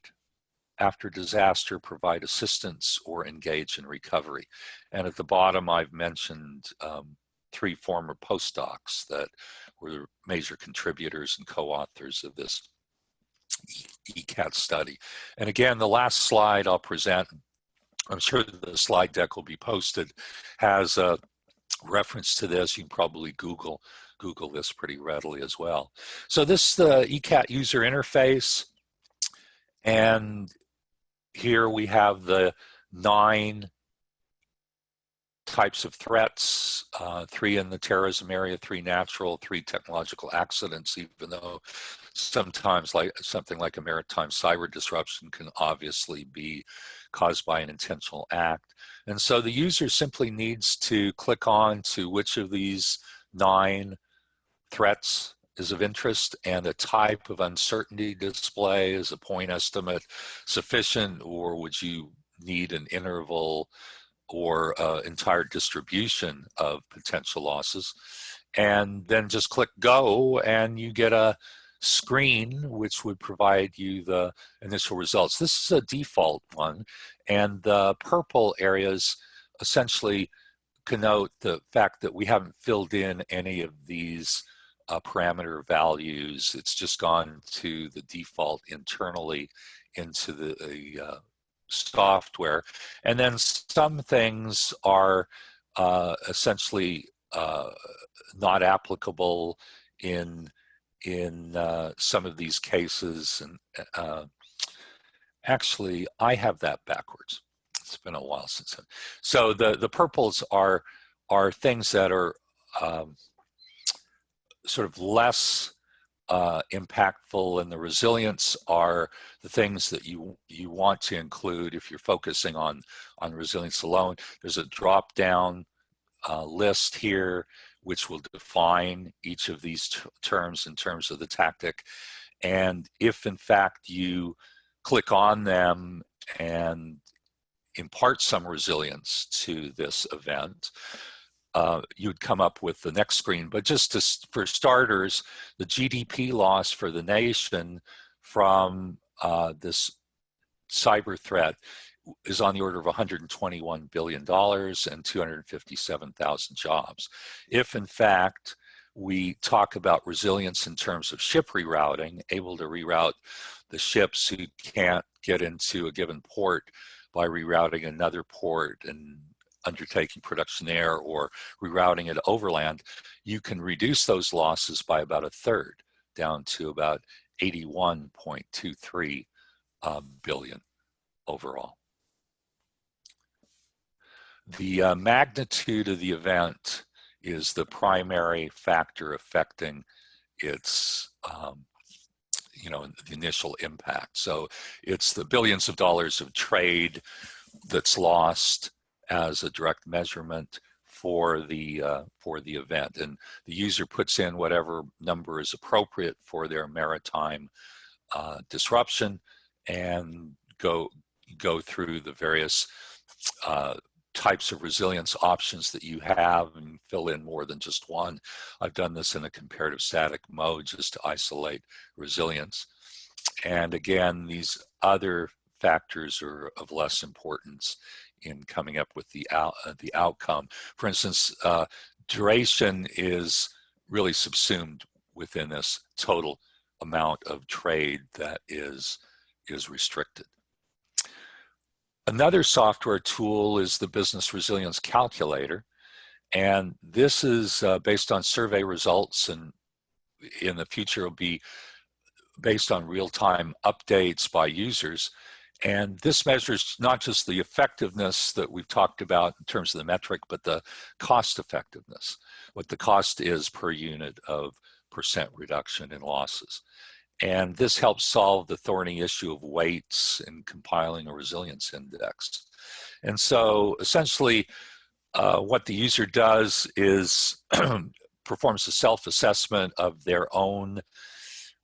after disaster, provide assistance, or engage in recovery. And at the bottom, I've mentioned 3 former postdocs that were major contributors and co-authors of this ECAT study. And again, the last slide I'll present, I'm sure the slide deck will be posted, has a reference to this. You can probably Google this pretty readily as well. So this is the ECAT user interface. And here we have the 9 types of threats, 3 in the terrorism area, 3 natural, 3 technological accidents, even though sometimes something like a maritime cyber disruption can obviously be caused by an intentional act. And so the user simply needs to click on to which of these 9 threats is of interest, and the type of uncertainty display. Is a point estimate sufficient, or would you need an interval or entire distribution of potential losses? And then just click go, and you get a screen which would provide you the initial results. This is a default one, and the purple areas essentially connote the fact that we haven't filled in any of these parameter values. It's just gone to the default internally into the software. And then some things are essentially not applicable in some of these cases. And actually, I have that backwards. It's been a while since then. So the purples are things that are sort of less impactful, and the resilience are the things that you want to include if you're focusing on resilience alone. There's a drop-down list here which will define each of these terms in terms of the tactic. And if in fact you click on them and impart some resilience to this event, you'd come up with the next screen. But just for starters, the GDP loss for the nation from this cyber threat is on the order of $121 billion and 257,000 jobs. If in fact we talk about resilience in terms of ship rerouting, able to reroute the ships who can't get into a given port by rerouting another port and undertaking production there, or rerouting it overland, you can reduce those losses by about 1/3, down to about 81.23 billion overall. The magnitude of the event is the primary factor affecting its the initial impact. So it's the billions of dollars of trade that's lost as a direct measurement for the event, and the user puts in whatever number is appropriate for their maritime disruption, and go through the various types of resilience options that you have, and fill in more than just one. I've done this in a comparative static mode just to isolate resilience. And again, these other factors are of less importance in coming up with the outcome. For instance, duration is really subsumed within this total amount of trade that is restricted. Another software tool is the Business Resilience Calculator, and this is based on survey results, and in the future will be based on real-time updates by users. And this measures not just the effectiveness that we've talked about in terms of the metric, but the cost effectiveness, what the cost is per unit of percent reduction in losses. And this helps solve the thorny issue of weights in compiling a resilience index. And so essentially what the user does is performs a self-assessment of their own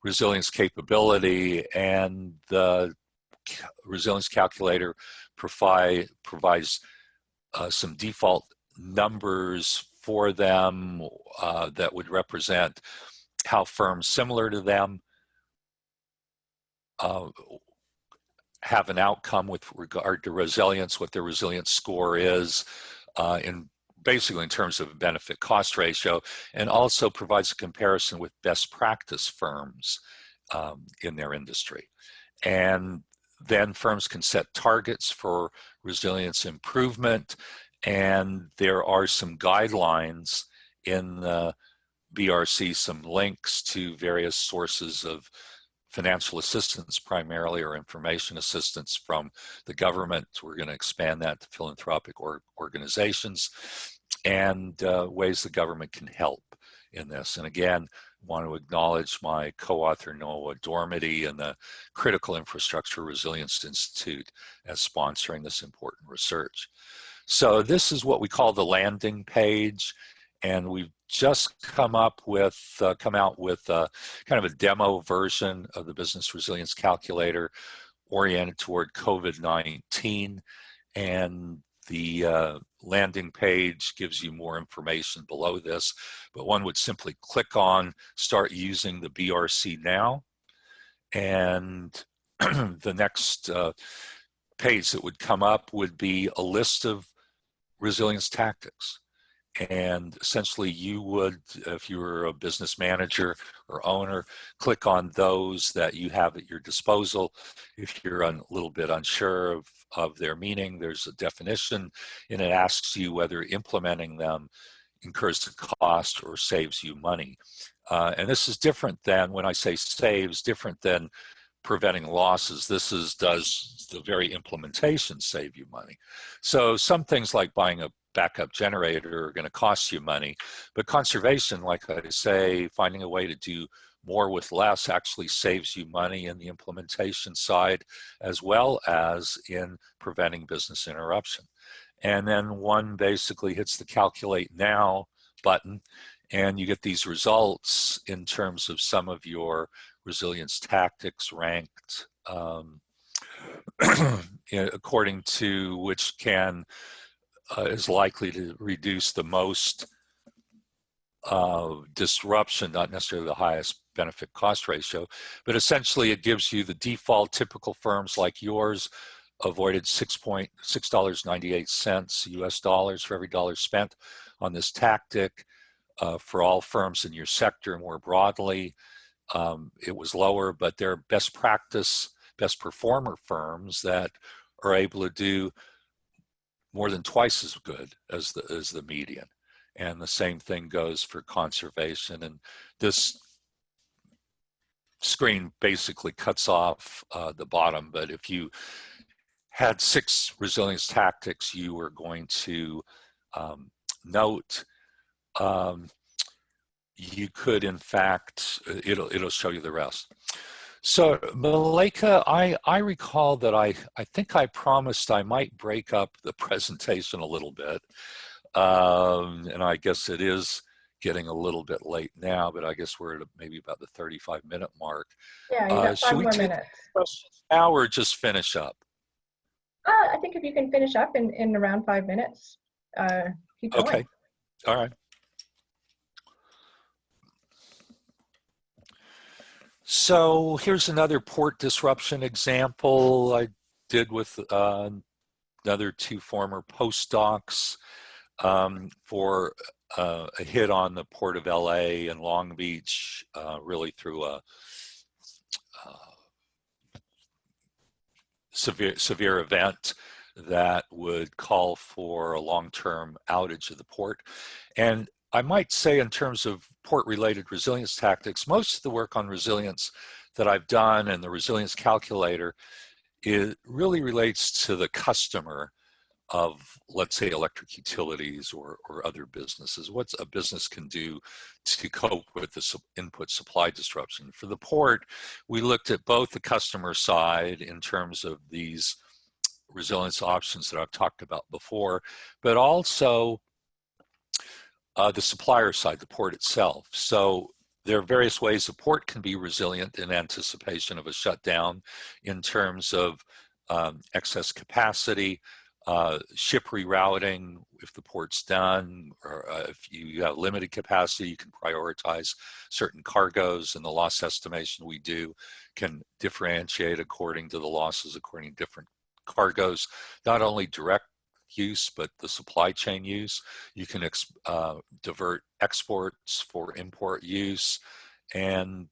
resilience capability, and the resilience calculator provides some default numbers for them that would represent how firms similar to them have an outcome with regard to resilience, what their resilience score is, basically in terms of benefit cost ratio, and also provides a comparison with best practice firms in their industry. And then firms can set targets for resilience improvement, and there are some guidelines in the BRC, some links to various sources of financial assistance primarily, or information assistance from the government. We're going to expand that to philanthropic organizations, and ways the government can help in this. And again, I want to acknowledge my co-author Noah Dormady and the Critical Infrastructure Resilience Institute as sponsoring this important research. So this is what we call the landing page, and we've just come out with kind of a demo version of the Business Resilience Calculator oriented toward COVID-19, and the landing page gives you more information below this, but one would simply click on Start Using the BRC Now, and the next page that would come up would be a list of resilience tactics. And essentially you would, if you were a business manager or owner, click on those that you have at your disposal. If you're a little bit unsure of their meaning, there's a definition, and it asks you whether implementing them incurs the cost or saves you money. And this is different than, when I say saves, different than preventing losses. This is, does the very implementation save you money? So some things like buying a backup generator are going to cost you money, but conservation, like I say, finding a way to do more with less actually saves you money in the implementation side, as well as in preventing business interruption. And then one basically hits the Calculate Now button, and you get these results in terms of some of your resilience tactics ranked according to which is likely to reduce the most disruption, not necessarily the highest benefit cost ratio, but essentially it gives you the default. Typical firms like yours avoided $6.98 US dollars for every dollar spent on this tactic. For all firms in your sector more broadly, it was lower, but there are best practice, best performer firms that are able to do more than twice as good as the median. And the same thing goes for conservation. And this screen basically cuts off the bottom, but if you had 6 resilience tactics, you were going to note you could, in fact, it'll show you the rest. So Malika, I recall that I think I promised I might break up the presentation a little bit. And I guess it is getting a little bit late now, but I guess we're at maybe about the 35-minute mark. Yeah, you got 5 more minutes. Questions now or just finish up? I think if you can finish up in around 5 minutes, keep going. Okay, all right. So here's another port disruption example I did with another 2 former postdocs for a hit on the Port of LA and Long Beach, really through a severe event that would call for a long-term outage of the port. And I might say in terms of port-related resilience tactics, most of the work on resilience that I've done and the resilience calculator, it really relates to the customer of, let's say, electric utilities or other businesses. What a business can do to cope with the input supply disruption. For the port, we looked at both the customer side in terms of these resilience options that I've talked about before, but also the supplier side, the port itself. So there are various ways the port can be resilient in anticipation of a shutdown in terms of excess capacity, ship rerouting if the port's done, or if you have limited capacity, you can prioritize certain cargoes, and the loss estimation we do can differentiate according to the losses according to different cargoes, not only direct use, but the supply chain use. You can divert exports for import use, and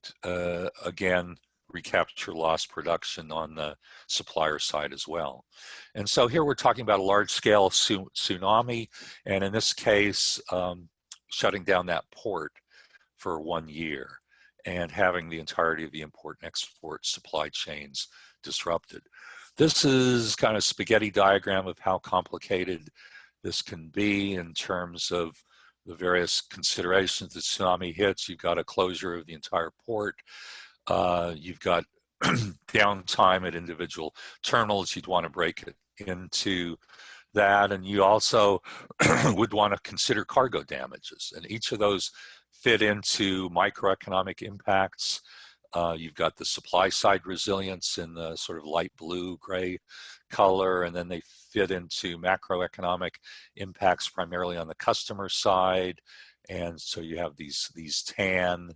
again, recapture lost production on the supplier side as well. And so here we're talking about a large-scale tsunami, and in this case, shutting down that port for 1 year and having the entirety of the import and export supply chains disrupted. This is kind of spaghetti diagram of how complicated this can be in terms of the various considerations. The tsunami hits, you've got a closure of the entire port. You've got downtime at individual terminals. You'd want to break it into that, and you also would want to consider cargo damages, and each of those fit into microeconomic impacts. You've got the supply side resilience in the sort of light blue gray color, and then they fit into macroeconomic impacts primarily on the customer side. And so you have these tan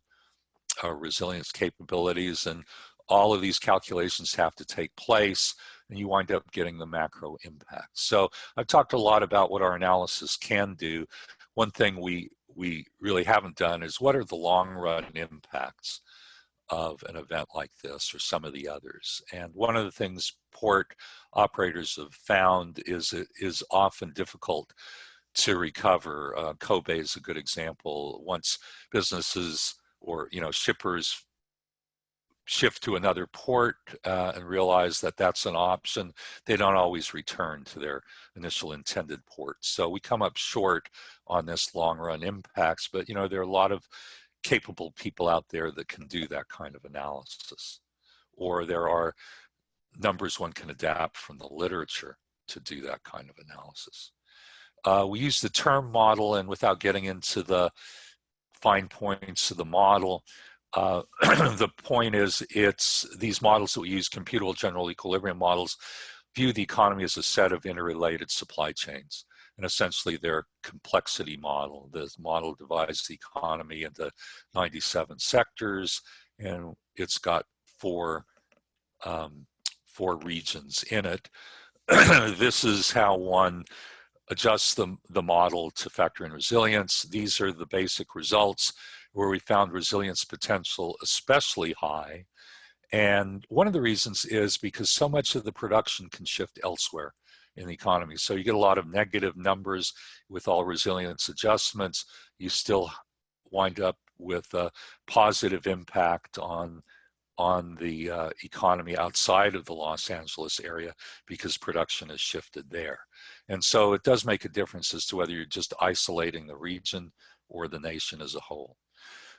resilience capabilities, and all of these calculations have to take place, and you wind up getting the macro impact. So I've talked a lot about what our analysis can do. One thing we really haven't done is what are the long run impacts of an event like this or some of the others. And one of the things port operators have found is it is often difficult to recover. Kobe is a good example. Once businesses or shippers shift to another port and realize that that's an option, they don't always return to their initial intended port. So we come up short on this long run impacts, but there are a lot of capable people out there that can do that kind of analysis. Or there are numbers one can adapt from the literature to do that kind of analysis. We use the term model, and without getting into the fine points of the model, the point is it's these models that we use, computable general equilibrium models, view the economy as a set of interrelated supply chains. And essentially their complexity model. This model divides the economy into 97 sectors, and it's got four regions in it. This is how one adjusts the model to factor in resilience. These are the basic results where we found resilience potential especially high. And one of the reasons is because so much of the production can shift elsewhere in the economy. So you get a lot of negative numbers with all resilience adjustments. You still wind up with a positive impact on the economy outside of the Los Angeles area because production has shifted there. And so it does make a difference as to whether you're just isolating the region or the nation as a whole.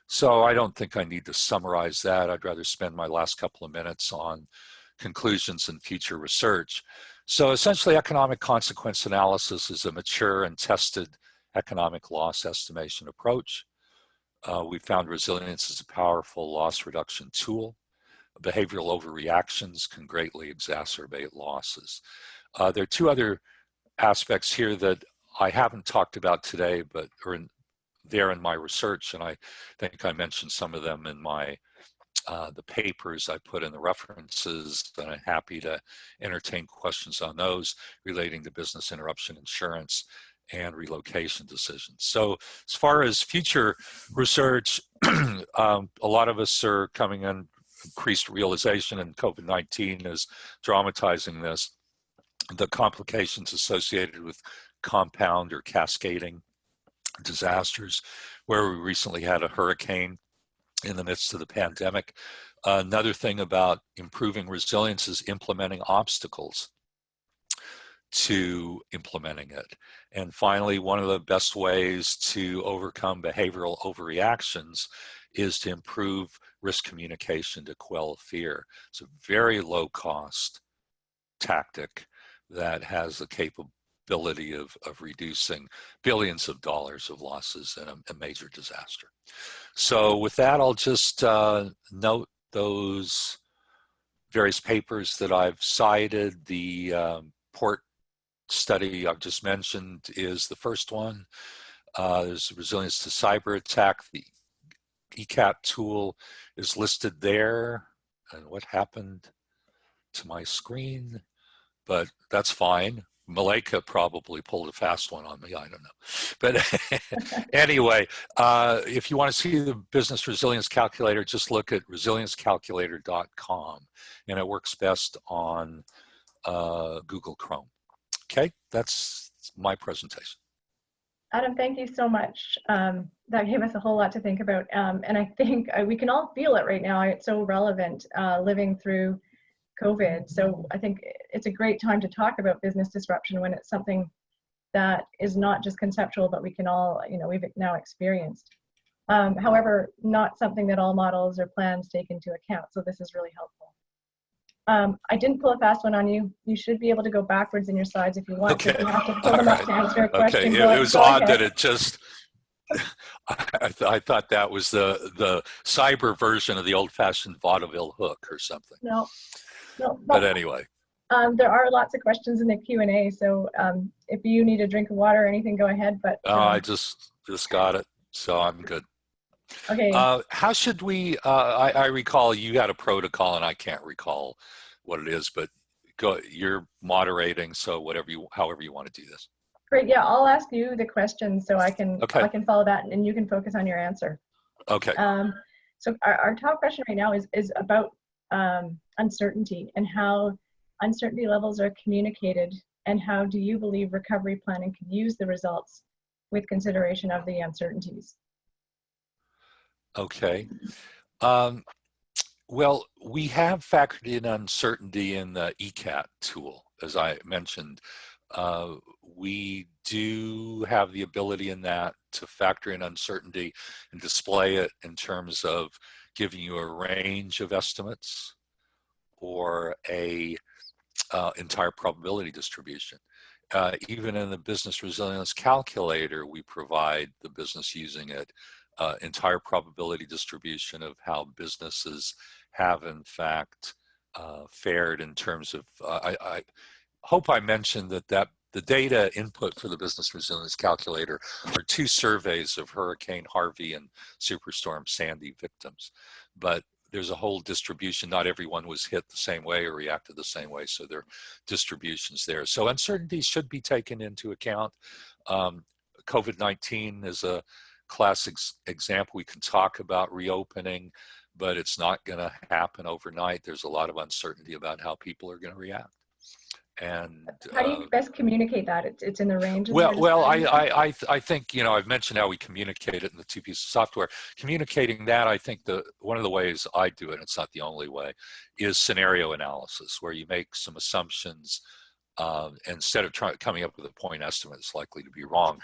So I don't think I need to summarize that. I'd rather spend my last couple of minutes on conclusions and future research. So essentially, economic consequence analysis is a mature and tested economic loss estimation approach. We found resilience is a powerful loss reduction tool. Behavioral overreactions can greatly exacerbate losses. There are two other aspects here that I haven't talked about today, but are there in my research, and I think I mentioned some of them in my the papers I put in the references, and I'm happy to entertain questions on those relating to business interruption insurance and relocation decisions. So as far as future research, a lot of us are coming in increased realization, and COVID-19 is dramatizing this, the complications associated with compound or cascading disasters, where we recently had a hurricane in the midst of the pandemic. Another thing about improving resilience is implementing obstacles to implementing it. And finally, one of the best ways to overcome behavioral overreactions is to improve risk communication to quell fear. It's a very low cost tactic that has the capability of reducing billions of dollars of losses in a major disaster. So with that, I'll just note those various papers that I've cited. The port study I've just mentioned is the first one. There's resilience to cyber attack. The ECAT tool is listed there. And what happened to my screen? But that's fine. Malaika probably pulled a fast one on me, I don't know. But anyway, if you want to see the business resilience calculator, just look at resiliencecalculator.com, and it works best on Google Chrome. Okay, that's my presentation. Adam, thank you so much. That gave us a whole lot to think about. And I think we can all feel it right now. It's so relevant living through COVID. So I think it's a great time to talk about business disruption when it's something that is not just conceptual, but we can all, we've now experienced. However, not something that all models or plans take into account. So this is really helpful. I didn't pull a fast one on you. You should be able to go backwards in your slides if you want to. You have to pull them up to answer a question. Okay, it was odd that it just, I thought that was the cyber version of the old-fashioned vaudeville hook or something. No. But anyway. There are lots of questions in the Q&A, so if you need a drink of water or anything, go ahead. But I just got it, so I'm good. Okay. How should we? I recall you had a protocol, and I can't recall what it is, but you're moderating, so however you want to do this. Great. Yeah, I'll ask you the question so I can follow that, and you can focus on your answer. Okay. So our top question right now is about uncertainty and how uncertainty levels are communicated, and how do you believe recovery planning can use the results with consideration of the uncertainties? Okay. Well, we have factored in uncertainty in the ECAT tool, as I mentioned. We do have the ability in that to factor in uncertainty and display it in terms of giving you a range of estimates or a entire probability distribution. Even in the business resilience calculator, we provide the business using it entire probability distribution of how businesses have in fact fared in terms of, I hope I mentioned that the data input for the business resilience calculator are 2 surveys of Hurricane Harvey and Superstorm Sandy victims. But there's a whole distribution. Not everyone was hit the same way or reacted the same way, so there are distributions there. So uncertainty should be taken into account. COVID-19 is a classic example. We can talk about reopening, but it's not going to happen overnight. There's a lot of uncertainty about how people are going to react. And how do you best communicate that? It's in the range. Well, I think I've mentioned how we communicate it in the 2 pieces of software. Communicating that, I think one of the ways I do it, it's not the only way, is scenario analysis, where you make some assumptions. Instead of coming up with a point estimate that's likely to be wrong,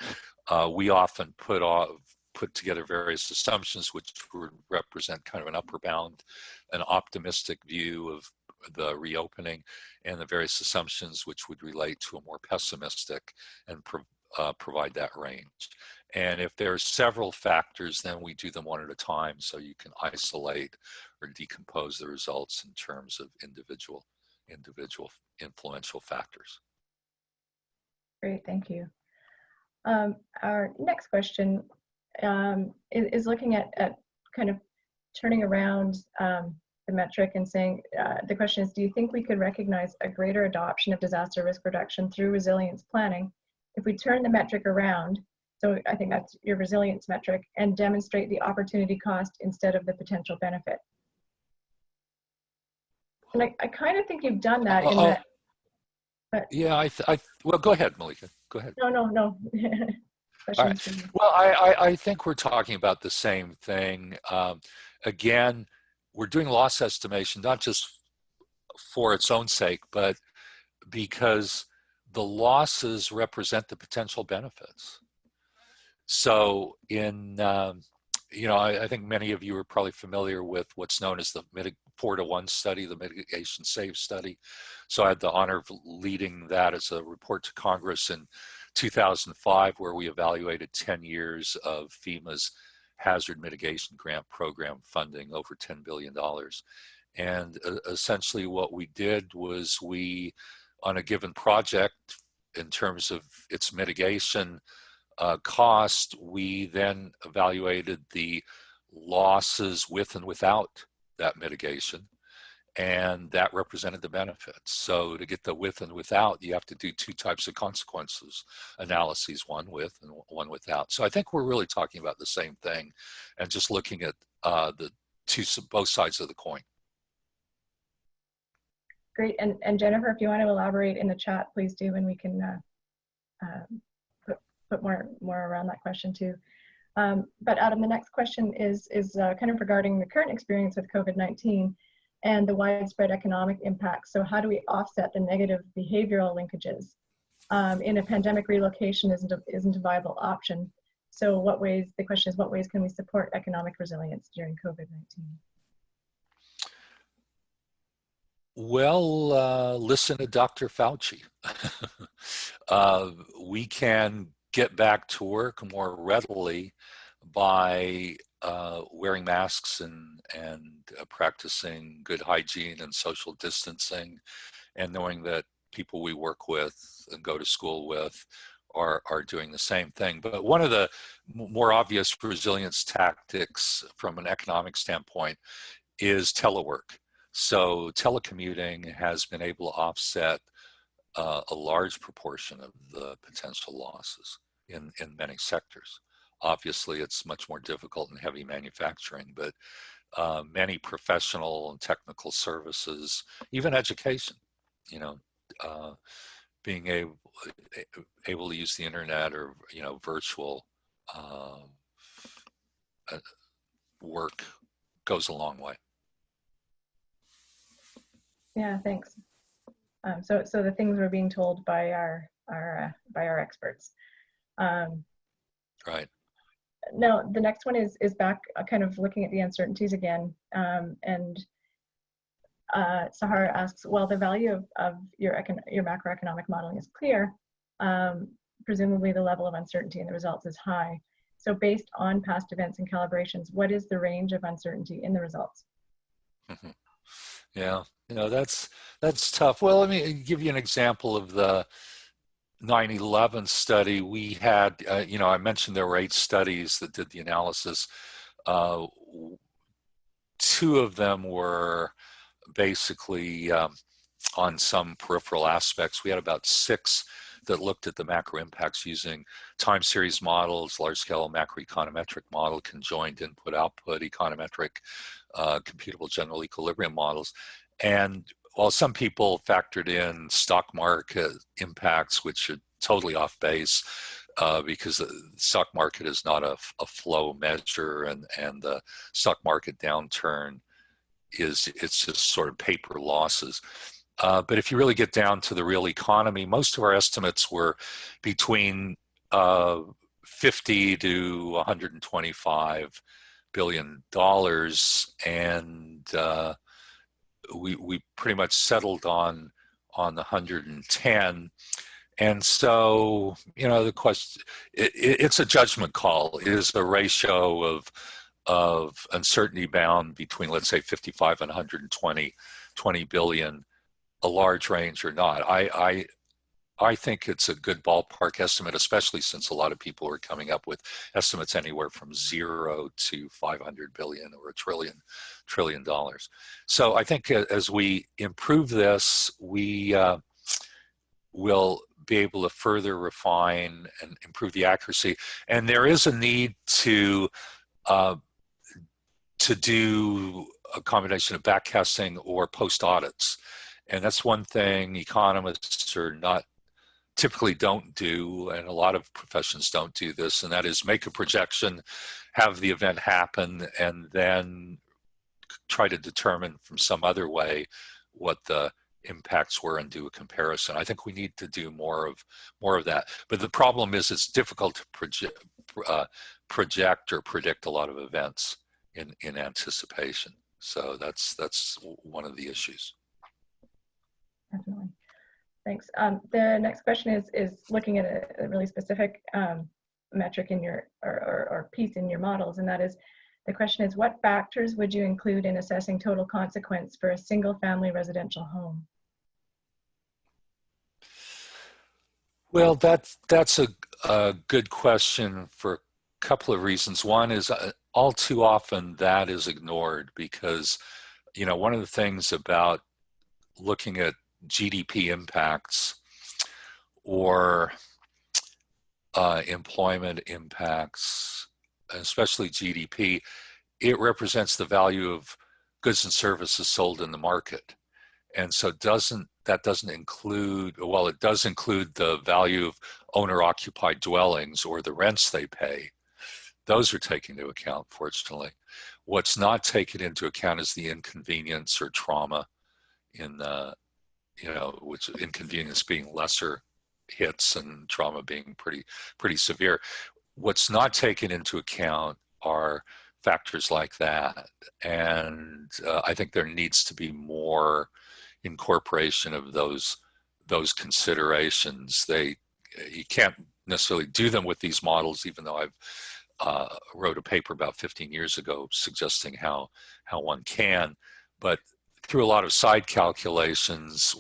we often put together various assumptions which would represent kind of an upper bound, an optimistic view of the reopening, and the various assumptions which would relate to a more pessimistic, and provide that range. And if there are several factors, then we do them one at a time, so you can isolate or decompose the results in terms of individual influential factors. Great, thank you. Our next question is looking at kind of turning around the metric and saying, the question is, do you think we could recognize a greater adoption of disaster risk reduction through resilience planning if we turn the metric around? So I think that's your resilience metric, and demonstrate the opportunity cost instead of the potential benefit. And I kind of think you've done that in that. Yeah, well, go ahead, Malika. Go ahead. No. All right. questions for you. Well, I think we're talking about the same thing. Again, we're doing loss estimation, not just for its own sake, but because the losses represent the potential benefits. So I think many of you are probably familiar with what's known as the 4-to-1 study, the mitigation save study. So I had the honor of leading that as a report to Congress in 2005, where we evaluated 10 years of FEMA's hazard mitigation grant program funding, over $10 billion. And essentially what we did was on a given project, in terms of its mitigation cost, we then evaluated the losses with and without that mitigation, and that represented the benefits. So to get the with and without, you have to do two types of consequences analyses, one with and one without. So I think we're really talking about the same thing and just looking at both sides of the coin. Great, and Jennifer, if you want to elaborate in the chat, please do, and we can put more around that question too. But Adam, the next question is kind of regarding the current experience with COVID-19 and the widespread economic impacts. So how do we offset the negative behavioral linkages? In a pandemic, relocation isn't a viable option. So the question is, what ways can we support economic resilience during COVID-19? Well, listen to Dr. Fauci. We can get back to work more readily by wearing masks and practicing good hygiene and social distancing, and knowing that people we work with and go to school with are doing the same thing. But one of the more obvious resilience tactics from an economic standpoint is telework. So telecommuting has been able to offset a large proportion of the potential losses in many sectors. Obviously, it's much more difficult in heavy manufacturing, but many professional and technical services, even education, being able to use the internet or virtual work goes a long way. Yeah, thanks. So the things we're being told by our experts. Right. Now the next one is back kind of looking at the uncertainties again, and Sahara asks, well, the value of your macroeconomic modeling is clear. Presumably the level of uncertainty in the results is high. So based on past events and calibrations, what is the range of uncertainty in the results? Mm-hmm. Yeah, that's tough. Well, let me give you an example of the 9/11 study. We had, I mentioned there were 8 studies that did the analysis. 2 of them were basically on some peripheral aspects. We had about 6 that looked at the macro impacts using time series models, large-scale macroeconometric model, conjoined input-output, econometric, computable general equilibrium models. And while some people factored in stock market impacts, which are totally off base, because the stock market is not a flow measure, and the stock market downturn it's just sort of paper losses. But if you really get down to the real economy, most of our estimates were between 50 to 125 billion dollars, and we pretty much settled on the 110. And so, the question, it's a judgment call. Is a ratio of uncertainty bound between, let's say, 55 and 120 billion a large range or not? I think it's a good ballpark estimate, especially since a lot of people are coming up with estimates anywhere from 0 to 500 billion or $1 trillion. So I think as we improve this, we will be able to further refine and improve the accuracy. And there is a need to do a combination of backcasting or post audits. And that's one thing economists are not typically don't do, and a lot of professions don't do this, and that is make a projection, have the event happen, and then try to determine from some other way what the impacts were and do a comparison. I think we need to do more of that. But the problem is it's difficult to project or predict a lot of events in anticipation. So that's one of the issues. Definitely. Thanks. The next question is looking at a really specific metric in your or piece in your models, and that is, the question is, what factors would you include in assessing total consequence for a single family residential home? Well, that's a good question for a couple of reasons. One is all too often that is ignored because, you know, one of the things about looking at GDP impacts or employment impacts, especially GDP, it represents the value of goods and services sold in the market. And so that doesn't include, well, it does include the value of owner-occupied dwellings or the rents they pay. Those are taken into account, fortunately. What's not taken into account is the inconvenience or trauma in the, you know, which inconvenience being lesser hits and trauma being pretty severe. What's not taken into account are factors like that. And I think there needs to be more incorporation of those considerations. You can't necessarily do them with these models, even though I've wrote a paper about 15 years ago suggesting how one can, but through a lot of side calculations,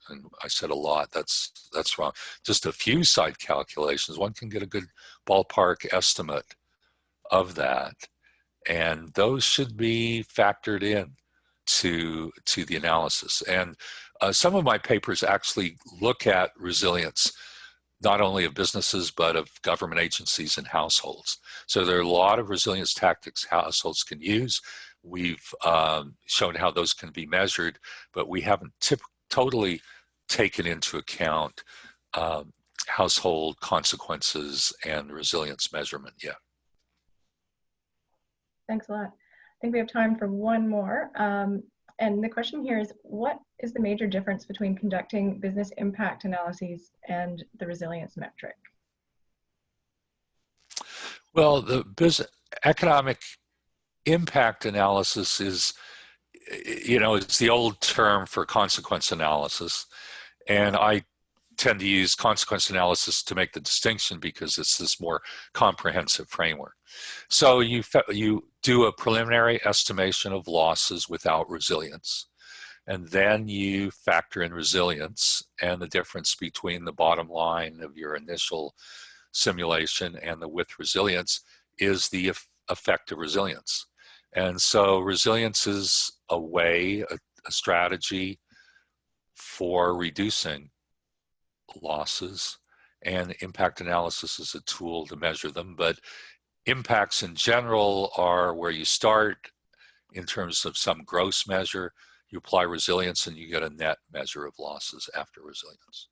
and I said a lot, that's wrong, just a few side calculations, one can get a good ballpark estimate of that. And those should be factored in to the analysis. And some of my papers actually look at resilience, not only of businesses, but of government agencies and households. So there are a lot of resilience tactics households can use. We've shown how those can be measured, but we haven't totally taken into account household consequences and resilience measurement yet. Thanks a lot. I think we have time for one more. And the question here is, what is the major difference between conducting business impact analyses and the resilience metric? Well, the business economic impact analysis is, you know, it's the old term for consequence analysis. And I tend to use consequence analysis to make the distinction because it's this more comprehensive framework. So you do a preliminary estimation of losses without resilience, and then you factor in resilience, and the difference between the bottom line of your initial simulation and the with resilience is the effect of resilience. And so resilience is a way, a strategy for reducing losses, and impact analysis is a tool to measure them. But impacts in general are where you start in terms of some gross measure, you apply resilience, and you get a net measure of losses after resilience.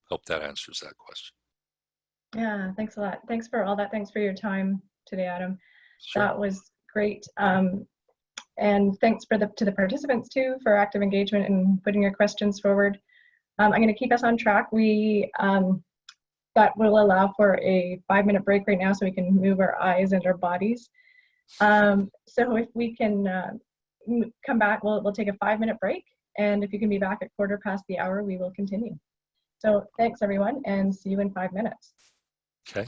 Hope that answers that question. Yeah, thanks a lot. Thanks for all that. Thanks for your time today, Adam. Sure. That was great. And thanks to the participants too for active engagement and putting your questions forward. I'm going to keep us on track. That will allow for a 5-minute break right now so we can move our eyes and our bodies. So if we can come back, we'll take a 5-minute break. And if you can be back at 1:15, we will continue. So thanks everyone, and see you in 5 minutes. Okay.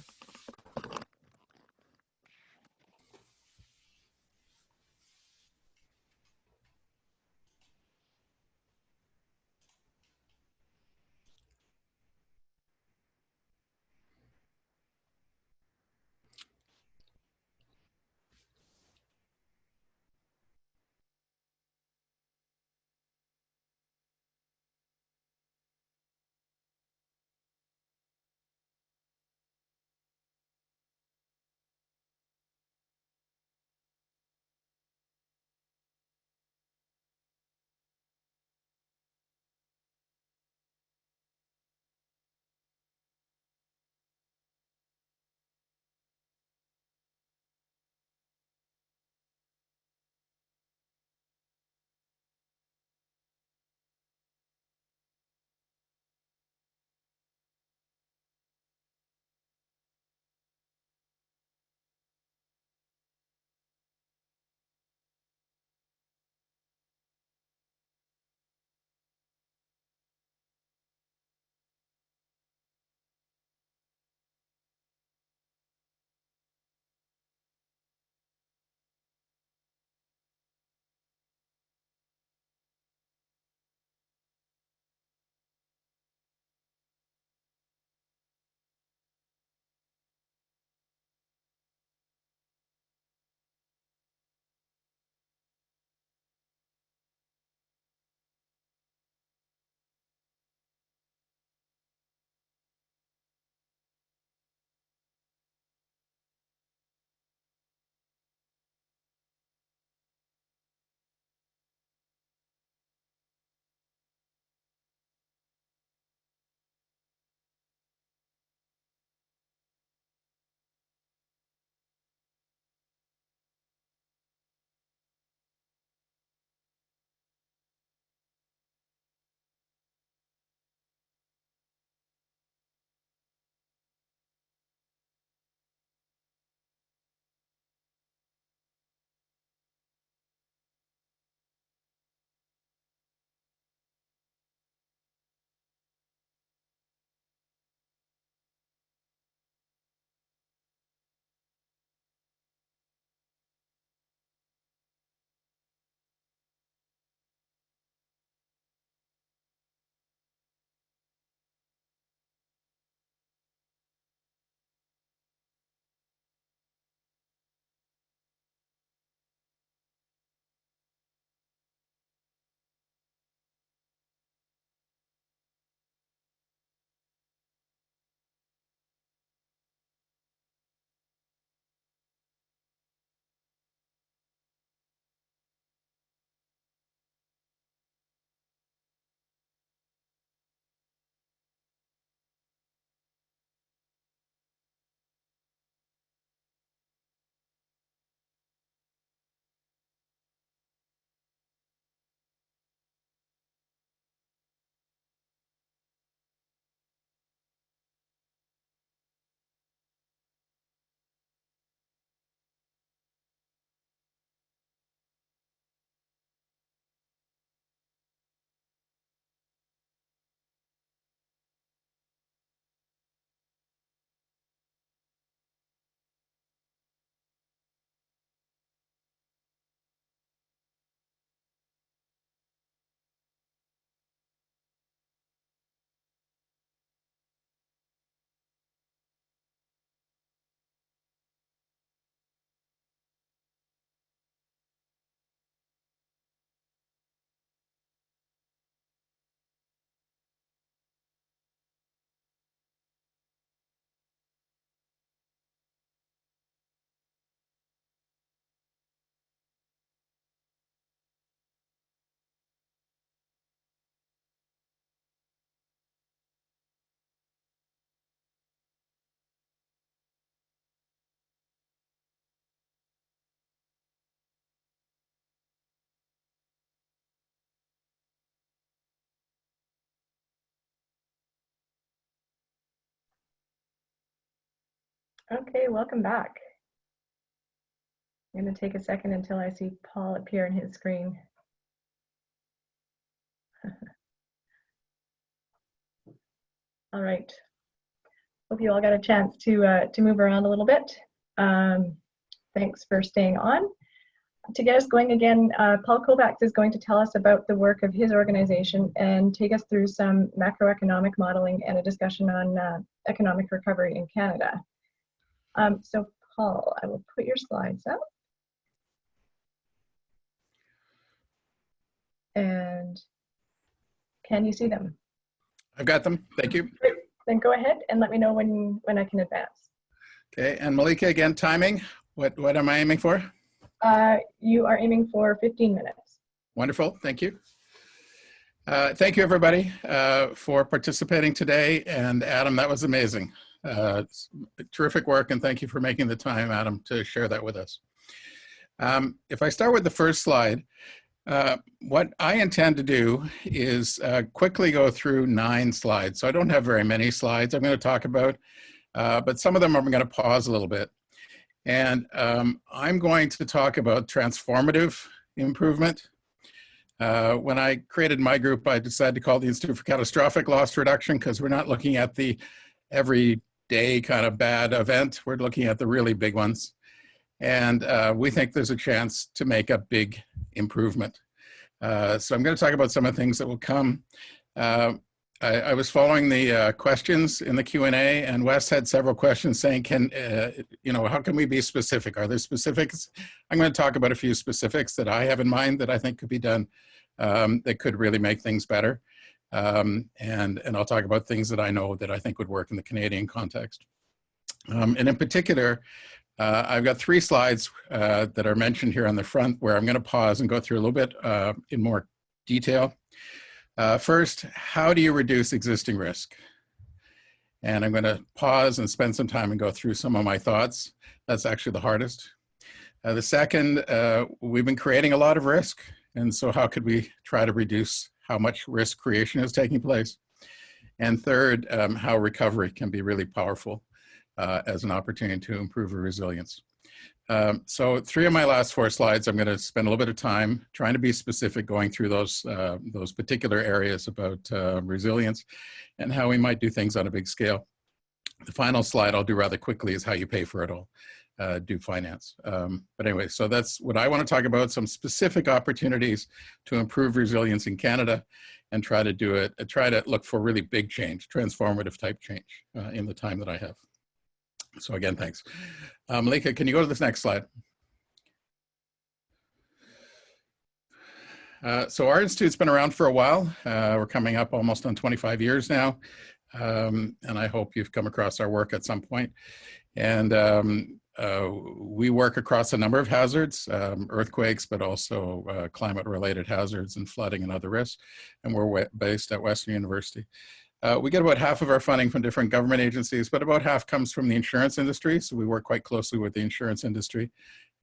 Okay, welcome back. I'm going to take a second until I see Paul appear on his screen. All right. Hope you all got a chance to move around a little bit. Thanks for staying on. To get us going again, Paul Kovacs is going to tell us about the work of his organization and take us through some macroeconomic modeling and a discussion on economic recovery in Canada. So Paul, I will put your slides up. And can you see them? I've got them. Thank you. Great. Then go ahead and let me know when I can advance. Okay, and Malika, again, timing. What am I aiming for? You are aiming for 15 minutes. Wonderful. Thank you. Thank you, everybody, for participating today. And Adam, that was amazing. Terrific work, and thank you for making the time, Adam, to share that with us. If I start with the first slide, what I intend to do is quickly go through 9 slides. So I don't have very many slides I'm going to talk about, but some of them I'm going to pause a little bit. And I'm going to talk about transformative improvement. When I created my group, I decided to call it the Institute for Catastrophic Loss Reduction because we're not looking at the everyday kind of bad event. We're looking at the really big ones. And we think there's a chance to make a big improvement. So I'm going to talk about some of the things that will come. I was following the questions in the Q&A, and Wes had several questions saying, how can we be specific? Are there specifics? I'm going to talk about a few specifics that I have in mind that I think could be done that could really make things better. And I'll talk about things that I know that I think would work in the Canadian context. And in particular, I've got 3 slides that are mentioned here on the front where I'm going to pause and go through a little bit in more detail. First, how do you reduce existing risk? And I'm going to pause and spend some time and go through some of my thoughts. That's actually the hardest. The second, we've been creating a lot of risk. And so how could we try to reduce how much risk creation is taking place? And third, how recovery can be really powerful as an opportunity to improve resilience. So 3 of my last 4 slides, I'm going to spend a little bit of time trying to be specific, going through those particular areas about resilience and how we might do things on a big scale. The final slide I'll do rather quickly is how you pay for it all, do finance. But anyway, so that's what I want to talk about, some specific opportunities to improve resilience in Canada and try to do it, try to look for really big change, transformative type change in the time that I have. So again, thanks. Malika, can you go to this next slide? So our institute's been around for a while. We're coming up almost on 25 years now. And I hope you've come across our work at some point. And we work across a number of hazards, earthquakes, but also climate-related hazards and flooding and other risks. And we're based at Western University. We get about half of our funding from different government agencies, but about half comes from the insurance industry. So we work quite closely with the insurance industry.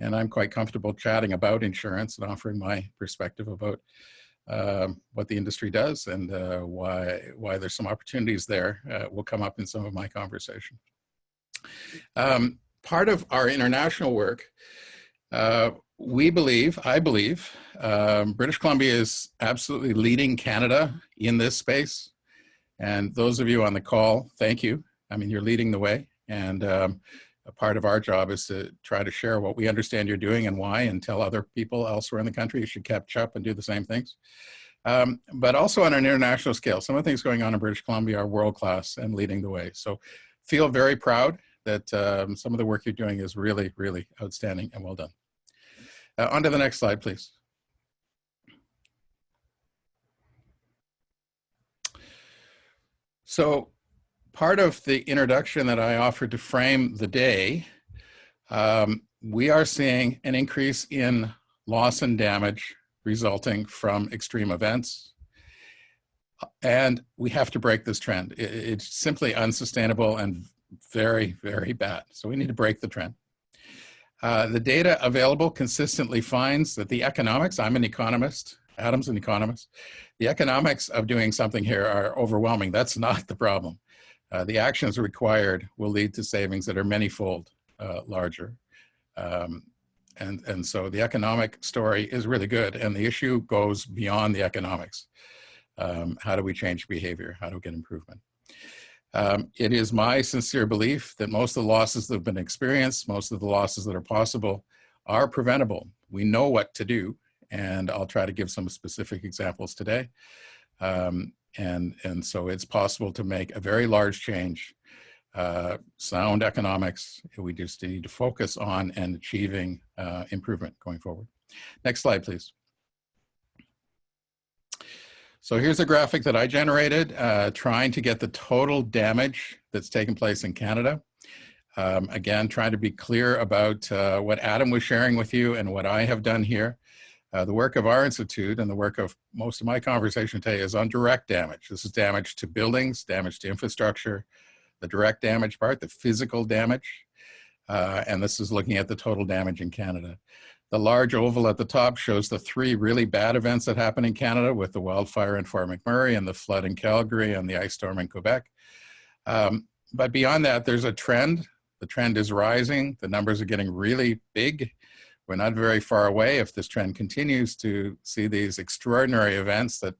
And I'm quite comfortable chatting about insurance and offering my perspective about what the industry does and why there's some opportunities there will come up in some of my conversation. Part of our international work, I believe, British Columbia is absolutely leading Canada in this space. And those of you on the call, thank you. I mean, you're leading the way. And a part of our job is to try to share what we understand you're doing and why, and tell other people elsewhere in the country you should catch up and do the same things. But also on an international scale, some of the things going on in British Columbia are world-class and leading the way. So feel very proud that some of the work you're doing is really, really outstanding and well done. On to the next slide, please. So part of the introduction that I offered to frame the day, we are seeing an increase in loss and damage resulting from extreme events. And we have to break this trend. It's simply unsustainable and very, very bad. So we need to break the trend. The data available consistently finds that the economics, I'm an economist, Adam's an economist, the economics of doing something here are overwhelming. That's not the problem. the actions required will lead to savings that are many-fold larger. And so the economic story is really good, and the issue goes beyond the economics. How do we change behavior? How do we get improvement? It is my sincere belief that most of the losses that have been experienced, most of the losses that are possible, are preventable. We know what to do, and I'll try to give some specific examples today. And so it's possible to make a very large change, sound economics. We just need to focus on and achieving improvement going forward. Next slide, please. So here's a graphic that I generated, trying to get the total damage that's taken place in Canada. Again, trying to be clear about what Adam was sharing with you and what I have done here. The work of our institute and the work of most of my conversation today is on direct damage. This is damage to buildings, damage to infrastructure, the direct damage part, the physical damage. And this is looking at the total damage in Canada. The large oval at the top shows the 3 really bad events that happened in Canada, with the wildfire in Fort McMurray and the flood in Calgary and the ice storm in Quebec. But beyond that, there's a trend. The trend is rising. The numbers are getting really big. We're not very far away, if this trend continues, to see these extraordinary events that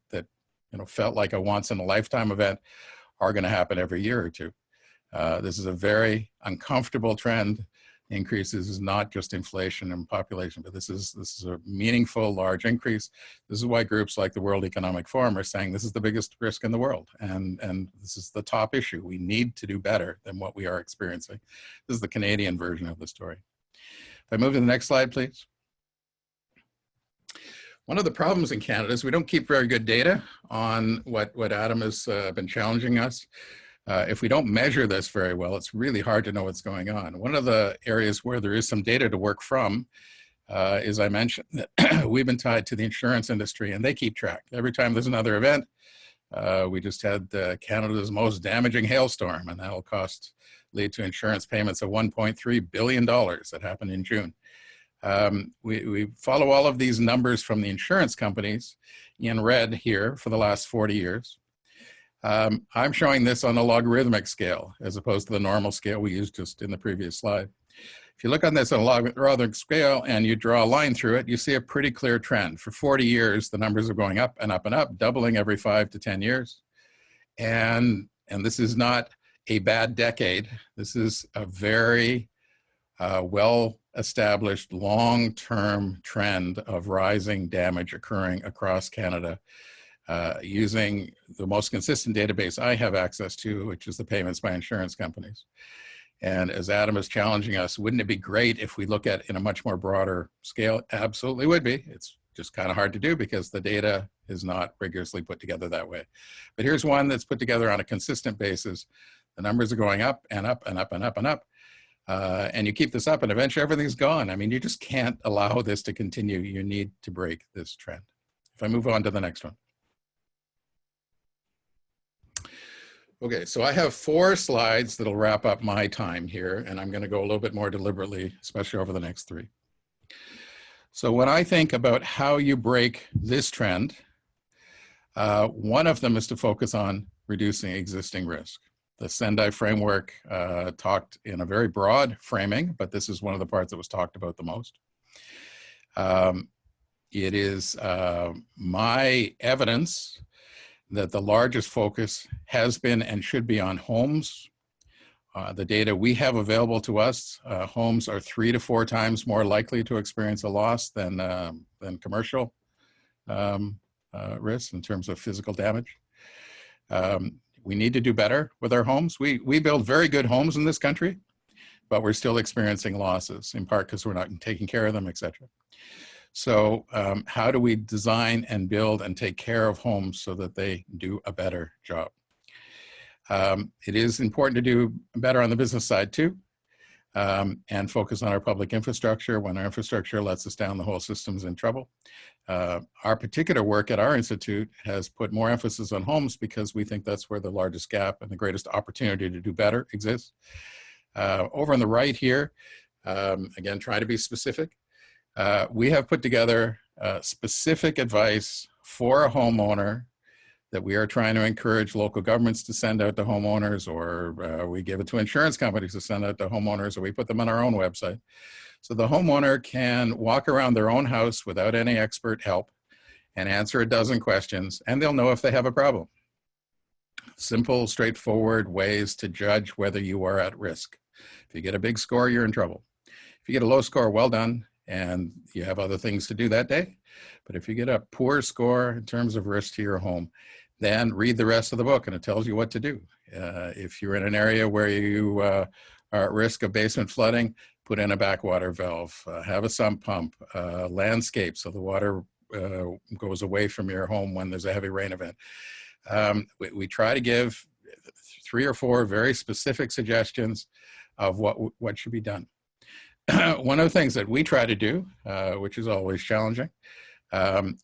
felt like a once-in-a-lifetime event are going to happen every year or two. This is a very uncomfortable trend. Increases is not just inflation and population, but this is a meaningful, large increase. This is why groups like the World Economic Forum are saying this is the biggest risk in the world, and this is the top issue. We need to do better than what we are experiencing. This is the Canadian version of the story. If I move to the next slide, please. One of the problems in Canada is we don't keep very good data on what Adam has been challenging us. If we don't measure this very well, it's really hard to know what's going on. One of the areas where there is some data to work from is, I mentioned that we've been tied to the insurance industry, and they keep track. Every time there's another event, we just had Canada's most damaging hailstorm, and that'll lead to insurance payments of $1.3 billion that happened in June. We follow all of these numbers from the insurance companies in red here for the last 40 years. I'm showing this on a logarithmic scale as opposed to the normal scale we used just in the previous slide. If you look on this on a logarithmic scale and you draw a line through it, you see a pretty clear trend. For 40 years, the numbers are going up and up and up, doubling every 5 to 10 years. And this is not a bad decade. This is a very well-established long-term trend of rising damage occurring across Canada. Using the most consistent database I have access to, which is the payments by insurance companies. And as Adam is challenging us, wouldn't it be great if we look at in a much more broader scale? Absolutely would be. It's just kind of hard to do because the data is not rigorously put together that way. But here's one that's put together on a consistent basis. The numbers are going up and up and up and up and up. And you keep this up and eventually everything's gone. I mean, you just can't allow this to continue. You need to break this trend. If I move on to the next one. Okay, so I have 4 slides that'll wrap up my time here, and I'm going to go a little bit more deliberately, especially over the next 3. So when I think about how you break this trend, one of them is to focus on reducing existing risk. The Sendai framework talked in a very broad framing, but this is one of the parts that was talked about the most. It is my evidence that the largest focus has been and should be on homes. The data we have available to us, homes are 3 to 4 times more likely to experience a loss than commercial risks in terms of physical damage. We need to do better with our homes. We build very good homes in this country, but we're still experiencing losses, in part because we're not taking care of them, etc. So how do we design and build and take care of homes so that they do a better job? It is important to do better on the business side too, and focus on our public infrastructure. When our infrastructure lets us down, the whole system's in trouble. Our particular work at our institute has put more emphasis on homes because we think that's where the largest gap and the greatest opportunity to do better exists. Over on the right here, again, try to be specific. We have put together specific advice for a homeowner that we are trying to encourage local governments to send out to homeowners, or we give it to insurance companies to send out to homeowners, or we put them on our own website. So the homeowner can walk around their own house without any expert help and answer a dozen questions, and they'll know if they have a problem. Simple, straightforward ways to judge whether you are at risk. If you get a big score, you're in trouble. If you get a low score, well done, and you have other things to do that day. But if you get a poor score in terms of risk to your home, then read the rest of the book and it tells you what to do. If you're in an area where you are at risk of basement flooding, put in a backwater valve, have a sump pump, landscape so the water goes away from your home when there's a heavy rain event. We try to give 3 or 4 very specific suggestions of what should be done. One of the things that we try to do, which is always challenging,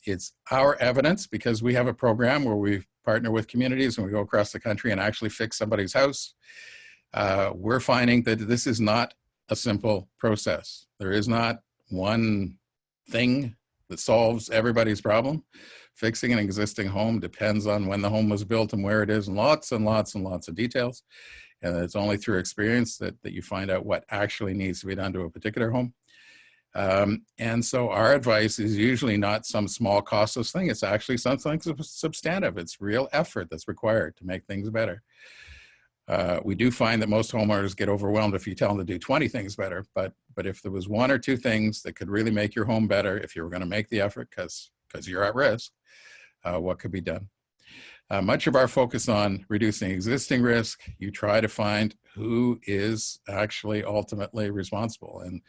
it's our evidence, because we have a program where we partner with communities and we go across the country and actually fix somebody's house. We're finding that this is not a simple process. There is not one thing that solves everybody's problem. Fixing an existing home depends on when the home was built and where it is, and lots and lots and lots of details. And it's only through experience that you find out what actually needs to be done to a particular home. And so our advice is usually not some small costless thing. It's actually something substantive. It's real effort that's required to make things better. We do find that most homeowners get overwhelmed if you tell them to do 20 things better, but if there was 1 or 2 things that could really make your home better, if you were going to make the effort because you're at risk, what could be done? Much of our focus on reducing existing risk, you try to find who is actually ultimately responsible. And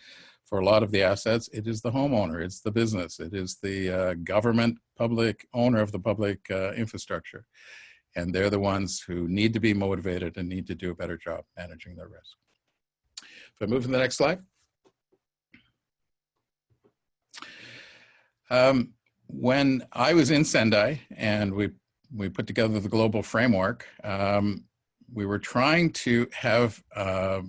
for a lot of the assets, it is the homeowner, it's the business, it is the government, public owner of the public infrastructure. And they're the ones who need to be motivated and need to do a better job managing their risk. If I move to the next slide. When I was in Sendai and we put together the global framework, we were trying to have a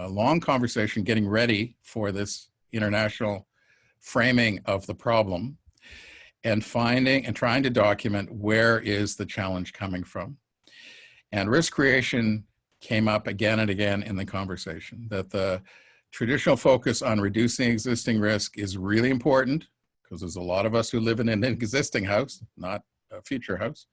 long conversation getting ready for this international framing of the problem, and finding and trying to document where is the challenge coming from. And risk creation came up again and again in the conversation, that the traditional focus on reducing existing risk is really important, because there's a lot of us who live in an existing house, not a future house.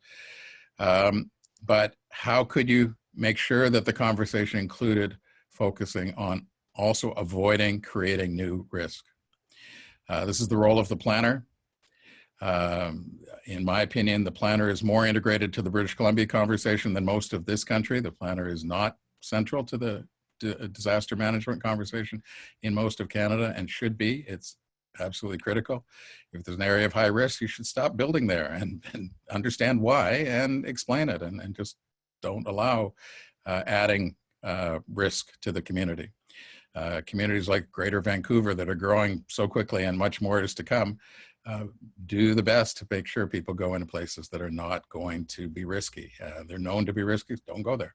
But how could you make sure that the conversation included focusing on also avoiding creating new risk? This is the role of the planner. In my opinion, the planner is more integrated to the British Columbia conversation than most of this country. The planner is not central to the disaster management conversation in most of Canada, and should be. It's absolutely critical. If there's an area of high risk, you should stop building there and understand why and explain it, and just don't allow adding risk to the community. Communities like Greater Vancouver that are growing so quickly, and much more is to come, do the best to make sure people go into places that are not going to be risky. They're known to be risky, don't go there.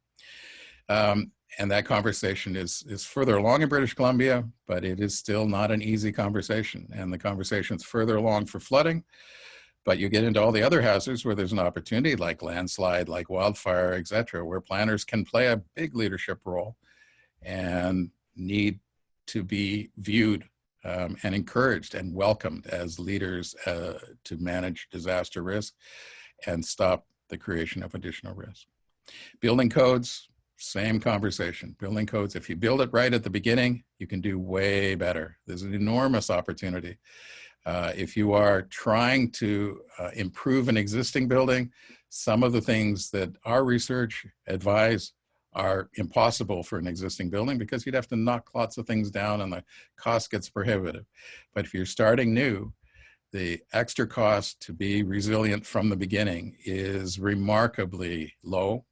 And that conversation is further along in British Columbia, but it is still not an easy conversation. And the conversation's further along for flooding, but you get into all the other hazards where there's an opportunity, like landslide, like wildfire, et cetera, where planners can play a big leadership role and need to be viewed and encouraged and welcomed as leaders to manage disaster risk and stop the creation of additional risk. Building codes, same conversation. Building codes, if you build it right at the beginning, you can do way better. There's an enormous opportunity. If you are trying to improve an existing building, some of the things that our research advise are impossible for an existing building, because you'd have to knock lots of things down and the cost gets prohibitive. But if you're starting new, the extra cost to be resilient from the beginning is remarkably low.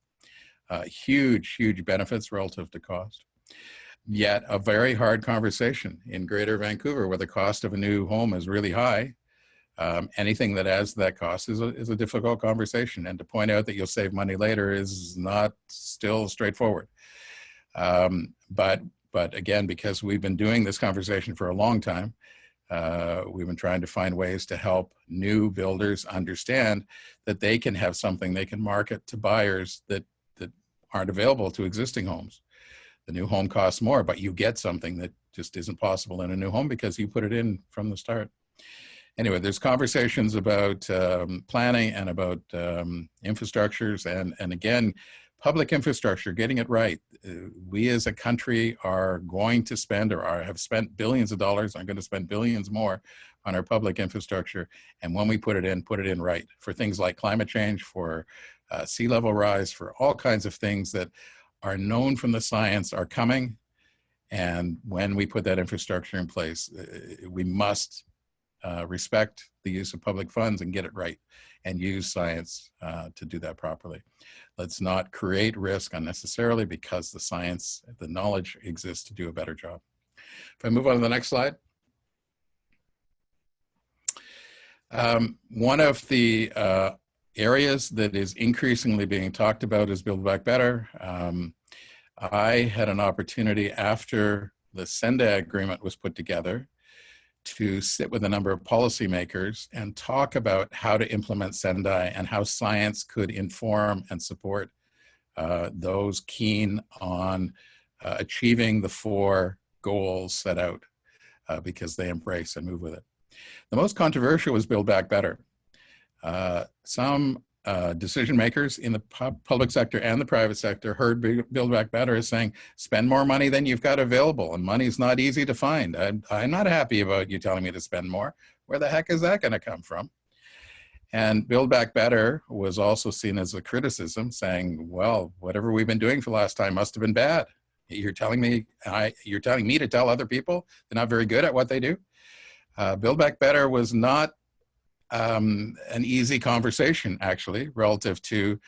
Huge benefits relative to cost. Yet a very hard conversation in Greater Vancouver, where the cost of a new home is really high. Anything that adds to that cost is a difficult conversation, and to point out that you'll save money later is not still straightforward. But again, because we've been doing this conversation for a long time, We've been trying to find ways to help new builders understand that they can have something they can market to buyers that aren't available to existing homes. The new home costs more, but you get something that just isn't possible in a new home because you put it in from the start. Anyway, there's conversations about planning and about infrastructures, and again, public infrastructure, getting it right. We as a country are going to spend, or have spent, billions of dollars, are going to spend billions more on our public infrastructure. And when we put it in right, for things like climate change, for sea level rise, for all kinds of things that are known from the science are coming. And when we put that infrastructure in place, we must respect the use of public funds and get it right, and use science to do that properly. Let's not create risk unnecessarily, because the science, the knowledge exists to do a better job. If I move on to the next slide. One of the areas that is increasingly being talked about is Build Back Better. I had an opportunity after the SENDA agreement was put together to sit with a number of policymakers and talk about how to implement Sendai and how science could inform and support those keen on achieving the 4 goals set out, because they embrace and move with it. The most controversial was Build Back Better. Some decision makers in the public sector and the private sector heard Build Back Better as saying, spend more money than you've got available, and money's not easy to find. I'm not happy about you telling me to spend more. Where the heck is that going to come from? And Build Back Better was also seen as a criticism, saying, well, whatever we've been doing for the last time must have been bad. You're telling me to tell other people they're not very good at what they do? Build Back Better was not an easy conversation, actually, relative to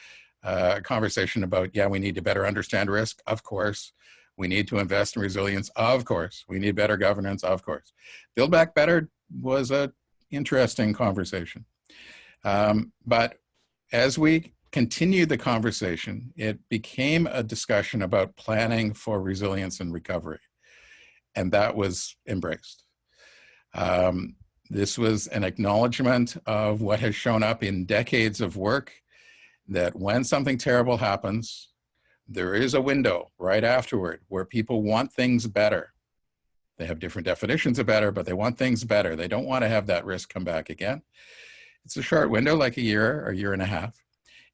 a conversation about, yeah, we need to better understand risk, of course. We need to invest in resilience, of course. We need better governance, of course. Build Back Better was an interesting conversation. But as we continued the conversation, it became a discussion about planning for resilience and recovery. And that was embraced. This was an acknowledgement of what has shown up in decades of work, that when something terrible happens, there is a window right afterward where people want things better. They have different definitions of better, but they want things better. They don't want to have that risk come back again. It's a short window, like a year or year and a half,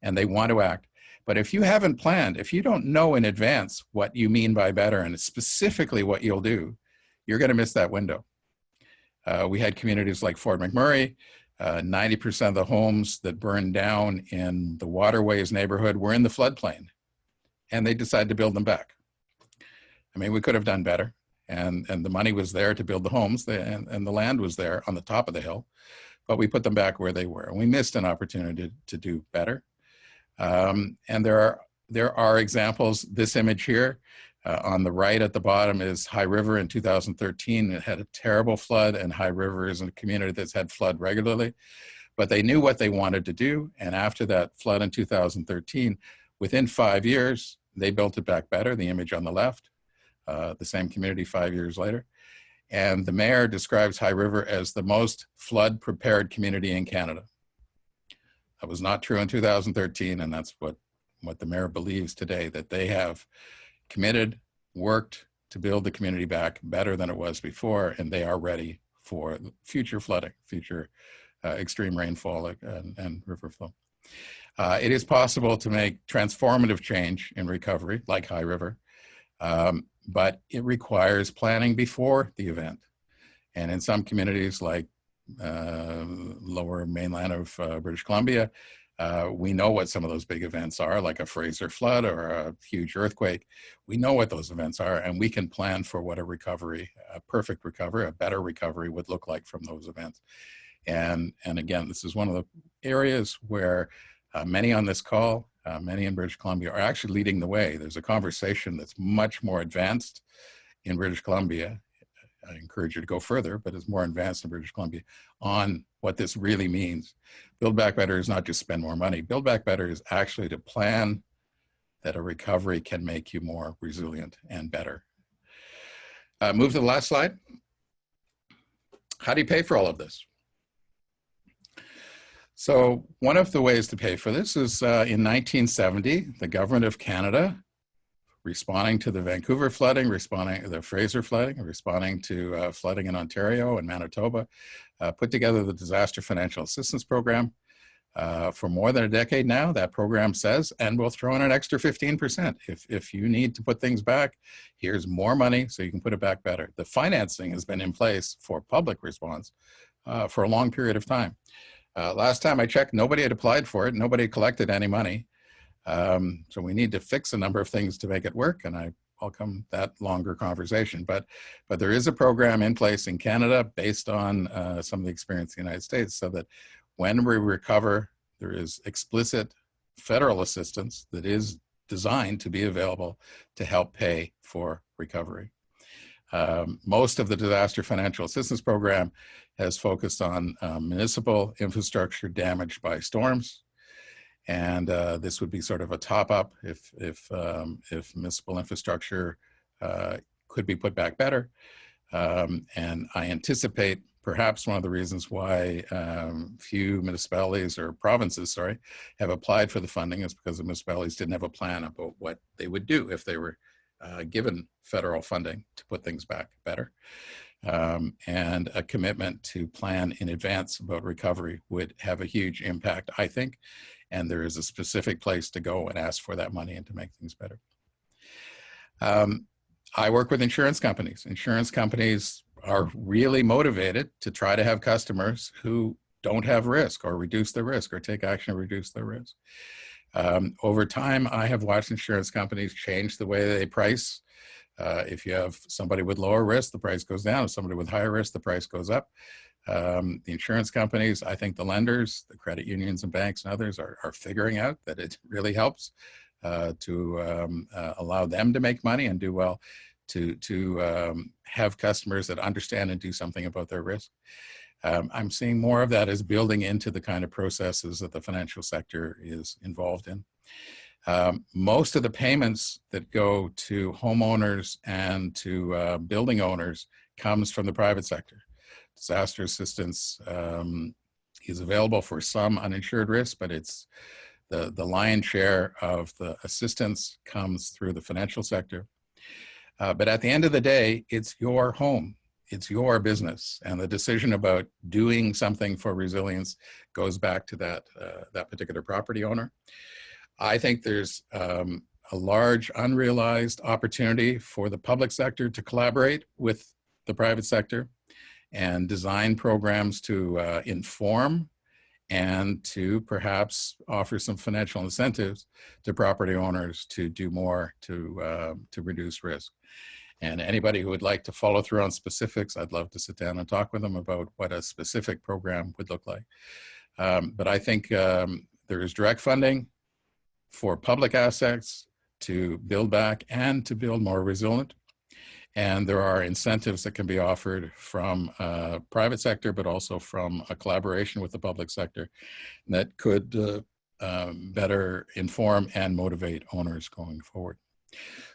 and they want to act. But if you haven't planned, if you don't know in advance what you mean by better and specifically what you'll do, you're going to miss that window. We had communities like Fort McMurray. 90% of the homes that burned down in the Waterways neighborhood were in the floodplain, and they decided to build them back. I mean, we could have done better, and the money was there to build the homes, and the land was there on the top of the hill, but we put them back where they were, and we missed an opportunity to do better. And there are examples. This image here, on the right at the bottom, is High River in 2013. It had a terrible flood, and High River is a community that's had flood regularly. But they knew what they wanted to do, and after that flood in 2013, within 5 years, they built it back better, the image on the left, the same community 5 years later. And the mayor describes High River as the most flood-prepared community in Canada. That was not true in 2013, and that's what the mayor believes today, that they have committed, worked to build the community back better than it was before, and they are ready for future flooding, future extreme rainfall and river flow. It is possible to make transformative change in recovery, like High River, but it requires planning before the event. And in some communities like lower mainland of British Columbia, we know what some of those big events are, like a Fraser flood or a huge earthquake. We know what those events are, and we can plan for what a recovery, a perfect recovery, a better recovery would look like from those events. And again, this is one of the areas where many on this call, many in British Columbia, are actually leading the way. There's a conversation that's much more advanced in British Columbia. I encourage you to go further, but it's more advanced in British Columbia on what this really means. Build Back Better is not just spend more money. Build Back Better is actually to plan that a recovery can make you more resilient and better. Move to the last slide. How do you pay for all of this? So one of the ways to pay for this is in 1970, the government of Canada, responding to the Vancouver flooding, responding to the Fraser flooding, responding to flooding in Ontario and Manitoba, put together the Disaster Financial Assistance Program. For more than a decade now, that program says, and we'll throw in an extra 15%. If you need to put things back, here's more money so you can put it back better. The financing has been in place for public response for a long period of time. Last time I checked, nobody had applied for it. Nobody collected any money. So we need to fix a number of things to make it work, and I welcome that longer conversation. But there is a program in place in Canada based on some of the experience in the United States, so that when we recover, there is explicit federal assistance that is designed to be available to help pay for recovery. Most of the Disaster Financial Assistance Program has focused on municipal infrastructure damaged by storms. And this would be sort of a top-up if municipal infrastructure could be put back better. And I anticipate perhaps one of the reasons why few municipalities or provinces, sorry, have applied for the funding is because the municipalities didn't have a plan about what they would do if they were given federal funding to put things back better. And a commitment to plan in advance about recovery would have a huge impact, I think. And there is a specific place to go and ask for that money and to make things better. I work with insurance companies. Insurance companies are really motivated to try to have customers who don't have risk or reduce their risk or take action to reduce their risk. Over time, I have watched insurance companies change the way they price. If you have somebody with lower risk, the price goes down. If somebody with higher risk, the price goes up. The insurance companies, I think the lenders, the credit unions and banks and others are figuring out that it really helps to allow them to make money and do well, to have customers that understand and do something about their risk. I'm seeing more of that as building into the kind of processes that the financial sector is involved in. Most of the payments that go to homeowners and to building owners comes from the private sector. Disaster assistance is available for some uninsured risk, but it's the lion's share of the assistance comes through the financial sector. But at the end of the day, it's your home. It's your business, and the decision about doing something for resilience goes back to that particular property owner. I think there's a large unrealized opportunity for the public sector to collaborate with the private sector and design programs to inform and to perhaps offer some financial incentives to property owners to do more to reduce risk. And anybody who would like to follow through on specifics, I'd love to sit down and talk with them about what a specific program would look like. But I think there is direct funding for public assets to build back and to build more resilient. And there are incentives that can be offered from private sector, but also from a collaboration with the public sector that could better inform and motivate owners going forward.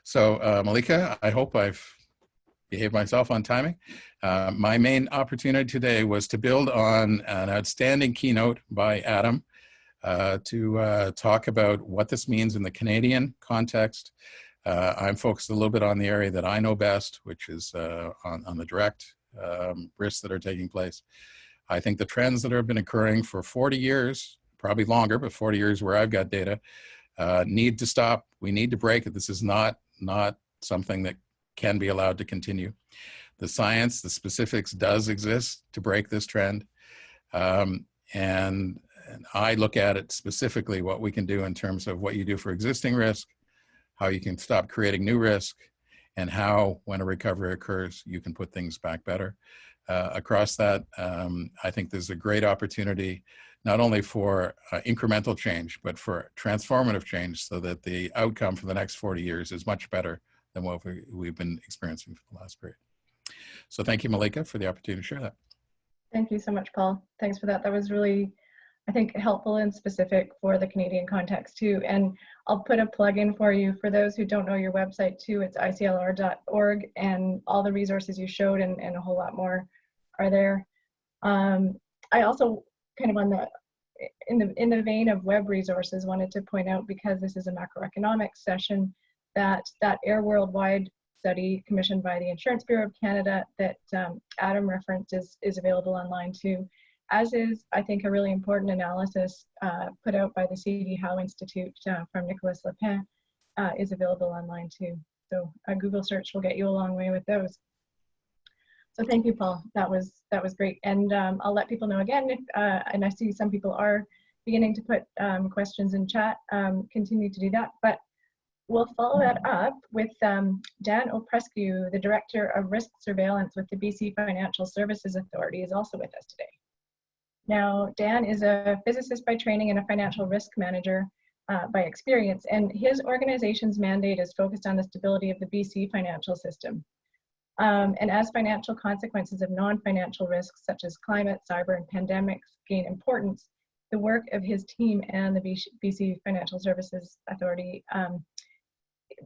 So Malika, I hope I've behaved myself on timing. My main opportunity today was to build on an outstanding keynote by Adam to talk about what this means in the Canadian context. I'm focused a little bit on the area that I know best, which is on the direct risks that are taking place. I think the trends that have been occurring for 40 years, probably longer, but 40 years where I've got data, need to stop. We need to break it. This is not something that can be allowed to continue. The science, the specifics does exist to break this trend. And I look at it specifically what we can do in terms of what you do for existing risk, how you can stop creating new risk, and how, when a recovery occurs, you can put things back better. Across that, I think there's a great opportunity not only for incremental change, but for transformative change so that the outcome for the next 40 years is much better than what we've been experiencing for the last period. So thank you, Malika, for the opportunity to share that. Thank you so much, Paul. Thanks for that. That was really, I think, helpful and specific for the Canadian context too. And I'll put a plug in for you. For those who don't know your website too, it's iclr.org, and all the resources you showed and a whole lot more are there. I also kind of in the vein of web resources wanted to point out, because this is a macroeconomic session, that Air Worldwide study commissioned by the Insurance Bureau of Canada that Adam referenced is available online too, as is, I think, a really important analysis put out by the C.D. Howe Institute from Nicolas Lepin is available online too. So a Google search will get you a long way with those. So thank you, Paul. That was great. And I'll let people know again, if, and I see some people are beginning to put questions in chat, continue to do that. But we'll follow that up with Dan Oprescu, the Director of Risk Surveillance with the BC Financial Services Authority, is also with us today. Now, Dan is a physicist by training and a financial risk manager by experience, and his organization's mandate is focused on the stability of the BC financial system. And as financial consequences of non-financial risks such as climate, cyber, and pandemics gain importance, the work of his team and the BC Financial Services Authority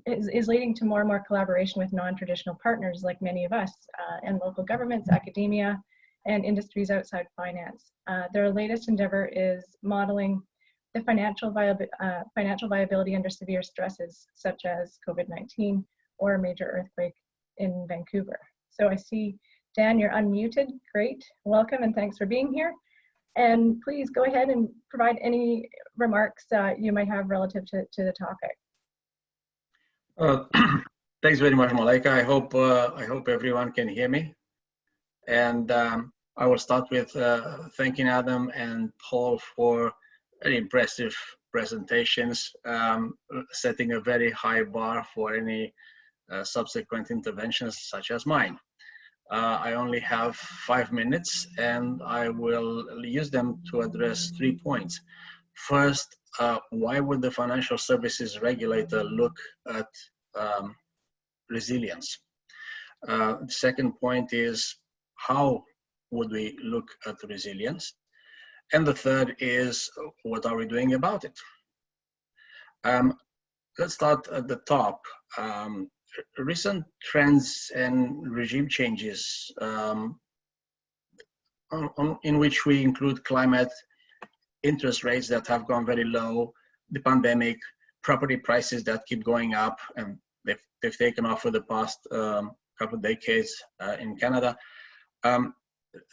is leading to more and more collaboration with non-traditional partners like many of us and local governments, academia, and industries outside finance. Their latest endeavor is modeling the financial viability under severe stresses such as COVID-19 or a major earthquake in Vancouver. So I see, Dan, you're unmuted. Great. Welcome and thanks for being here. And please go ahead and provide any remarks you might have relative to the topic. Thanks very much, Malaika. I hope everyone can hear me. And I will start with thanking Adam and Paul for very impressive presentations, setting a very high bar for any subsequent interventions such as mine. I only have 5 minutes and I will use them to address 3 points. First, why would the financial services regulator look at resilience? The second point is, how would we look at resilience? And the third is, what are we doing about it? Let's start at the top. Recent trends and regime changes in which we include climate, interest rates that have gone very low, the pandemic, property prices that keep going up, and they've taken off for the past couple of decades in Canada.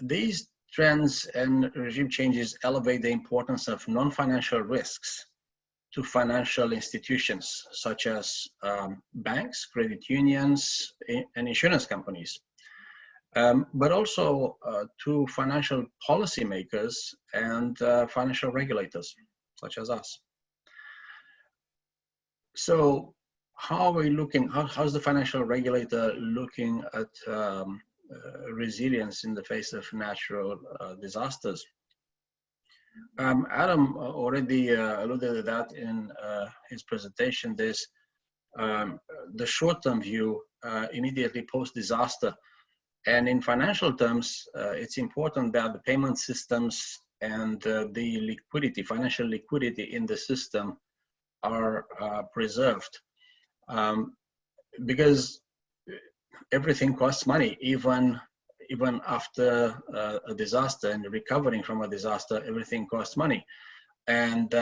These trends and regime changes elevate the importance of non-financial risks to financial institutions such as banks, credit unions, and insurance companies, but also to financial policymakers and financial regulators such as us. So how are we looking, how's the financial regulator looking at resilience in the face of natural disasters? Adam already alluded to that in his presentation. There's the short-term view immediately post-disaster. And in financial terms, it's important that the payment systems and the liquidity, financial liquidity in the system are preserved. Because everything costs money, even after a disaster and recovering from a disaster, everything costs money. And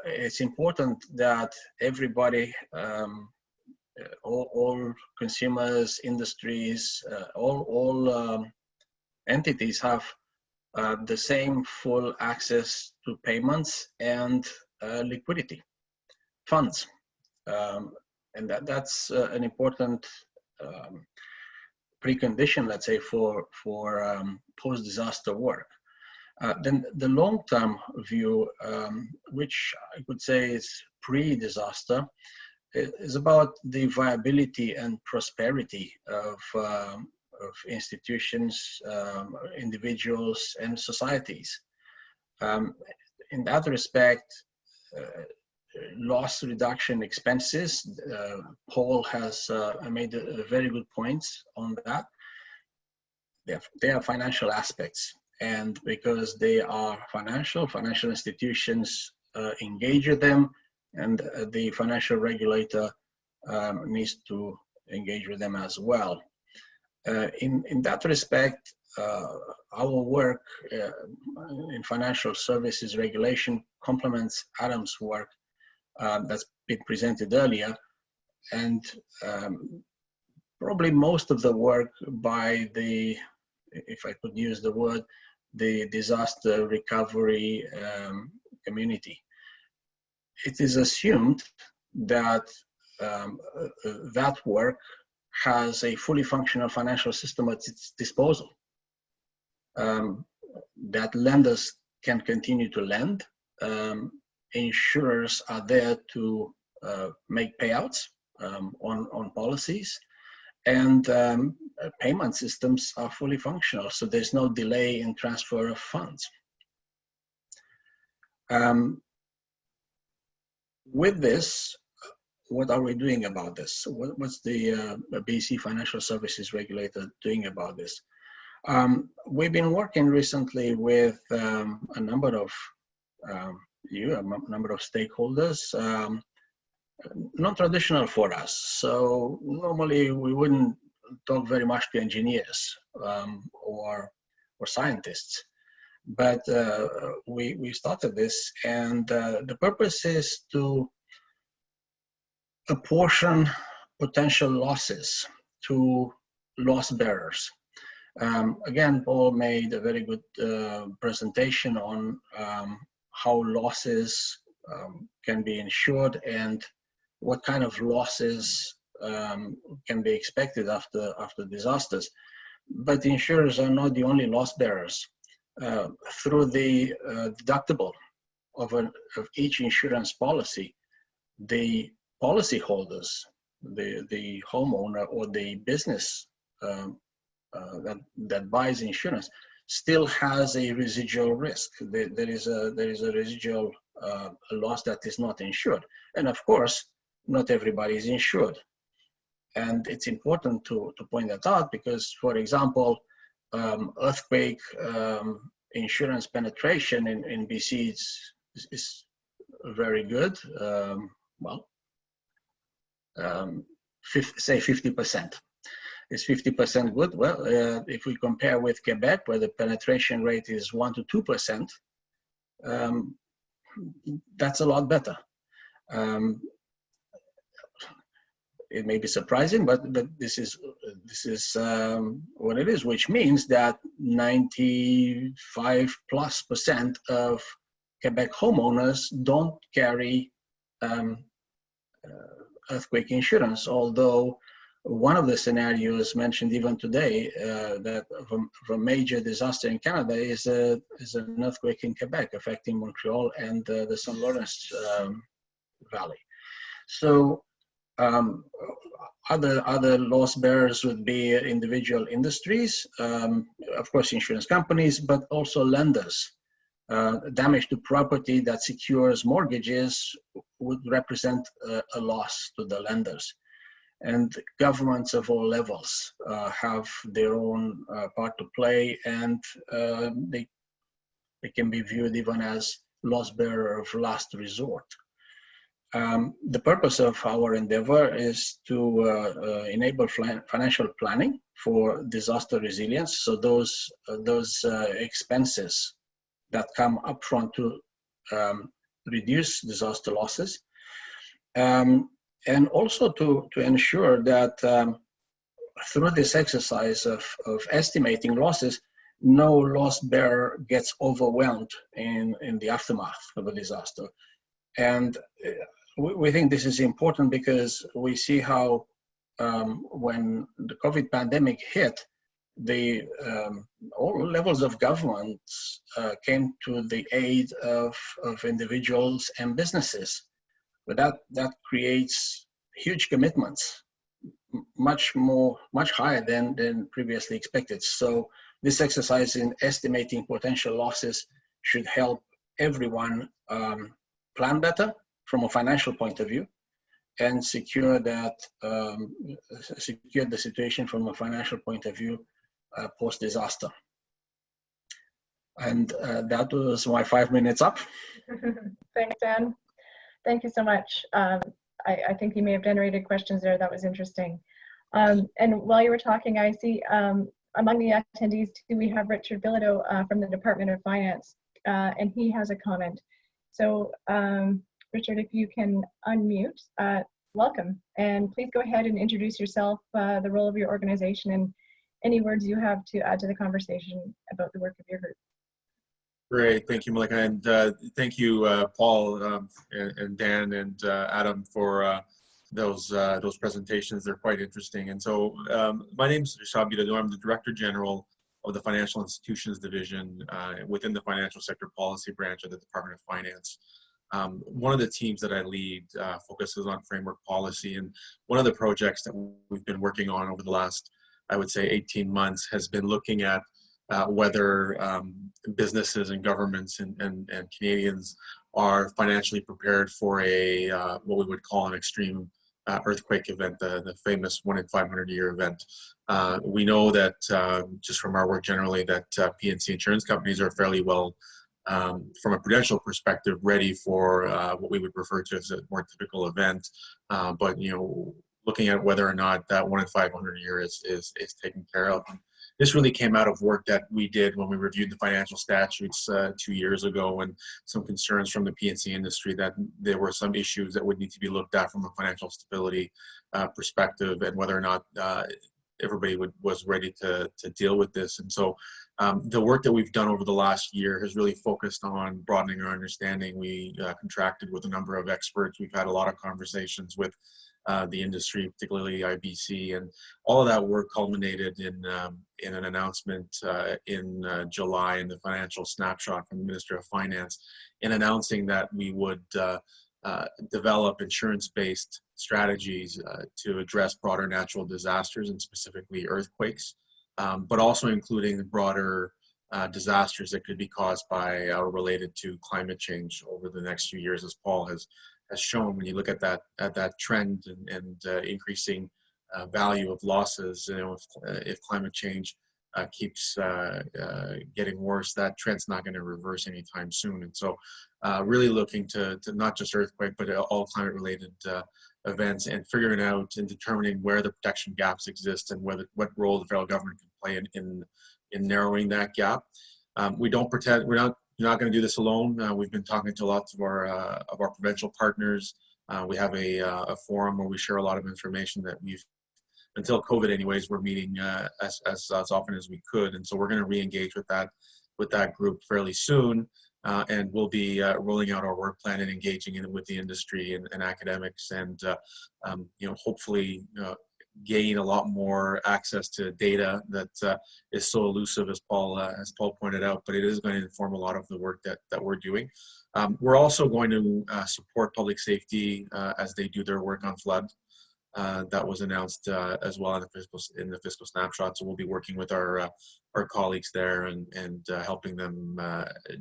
it's important that everybody, all consumers, industries, all entities have the same full access to payments and liquidity, funds. And that's an important precondition, let's say, for post-disaster work. Then the long-term view, which I could say is pre-disaster, is about the viability and prosperity of institutions, individuals, and societies. In that respect, loss reduction expenses, Paul has made a very good point on that. They are financial aspects, and because they are financial institutions engage with them, and the financial regulator needs to engage with them as well. In that respect, our work in financial services regulation complements Adam's work that's been presented earlier, and probably most of the work by the, if I could use the word, the disaster recovery community. It is assumed that that work has a fully functional financial system at its disposal, that lenders can continue to lend, insurers are there to make payouts on policies, and payment systems are fully functional, so there's no delay in transfer of funds. With this, what are we doing about this? What's the BC Financial Services Regulator doing about this? We've been working recently with a number of stakeholders, non-traditional for us. So normally we wouldn't talk very much to engineers or scientists, but we started this, and the purpose is to apportion potential losses to loss bearers. Again, Paul made a very good presentation on how losses can be insured and what kind of losses can be expected after disasters. But insurers are not the only loss bearers. Through the deductible of each insurance policy, the policyholders, the homeowner or the business that buys insurance still has a residual risk. There is a residual loss that is not insured, and of course, not everybody is insured. And it's important to point that out because, for example, earthquake insurance penetration in BC is very good. Say 50%. Is 50% good? Well, if we compare with Quebec, where the penetration rate is 1 to 2%, that's a lot better. It may be surprising, but this is what it is, which means that 95+% of Quebec homeowners don't carry earthquake insurance, although one of the scenarios mentioned even today that of a major disaster in Canada is an earthquake in Quebec affecting Montreal and the St. Lawrence Valley. So other loss bearers would be individual industries, of course insurance companies, but also lenders. Damage to property that secures mortgages would represent a loss to the lenders. And governments of all levels have their own part to play, and they can be viewed even as loss bearer of last resort. The purpose of our endeavor is to enable financial planning for disaster resilience. So those expenses that come upfront to reduce disaster losses, and also to ensure that through this exercise of estimating losses, no loss bearer gets overwhelmed in the aftermath of a disaster. And we think this is important because we see how when the COVID pandemic hit, all levels of governments came to the aid of individuals and businesses. But that creates huge commitments, much higher than previously expected. So this exercise in estimating potential losses should help everyone plan better from a financial point of view, and secure the situation from a financial point of view post-disaster. And that was my 5 minutes up. Thanks, Dan. Thank you so much. I think you may have generated questions there. That was interesting. And while you were talking, I see among the attendees too, we have Richard Bilodeau from the Department of Finance, and he has a comment. So Richard, if you can unmute, welcome. And please go ahead and introduce yourself, the role of your organization, and any words you have to add to the conversation about the work of your group. Great, thank you, Malika, and thank you, Paul and Dan and Adam for those presentations. They're quite interesting. And so my name is Richard Bilodeau. I'm the Director General of the Financial Institutions Division within the Financial Sector Policy Branch of the Department of Finance. One of the teams that I lead focuses on framework policy, and one of the projects that we've been working on over the last, I would say, 18 months has been looking at whether businesses and governments and Canadians are financially prepared for a what we would call an extreme earthquake event, the famous 1 in 500 year event. We know that just from our work generally that P&C insurance companies are fairly well, from a prudential perspective, ready for what we would refer to as a more typical event. But looking at whether or not that 1 in 500 year is taken care of. This really came out of work that we did when we reviewed the financial statutes 2 years ago, and some concerns from the P&C industry that there were some issues that would need to be looked at from a financial stability perspective, and whether or not everybody was ready to deal with this. And so the work that we've done over the last year has really focused on broadening our understanding. We contracted with a number of experts. We've had a lot of conversations with the industry, particularly IBC, and all of that work culminated in an announcement in July in the financial snapshot from the Minister of Finance, in announcing that we would develop insurance-based strategies to address broader natural disasters, and specifically earthquakes, but also including the broader disasters that could be caused by or related to climate change over the next few years, as Paul has shown. When you look at that trend and increasing value of losses, if climate change keeps getting worse, that trend's not going to reverse anytime soon. And so really looking to not just earthquake, but all climate related events, and figuring out and determining where the protection gaps exist and what role the federal government can play in narrowing that gap. We're not going to do this alone. We've been talking to lots of our provincial partners. We have a forum where we share a lot of information that we've, until COVID anyways, we're meeting as often as we could. And so we're going to re-engage with that group fairly soon. And we'll be rolling out our work plan and engaging in it with the industry and academics, and hopefully gain a lot more access to data that is so elusive, as Paul pointed out, but it is going to inform a lot of the work that we're doing. We're also going to support public safety as they do their work on flood. That was announced as well in the fiscal snapshot. So we'll be working with our colleagues there and helping them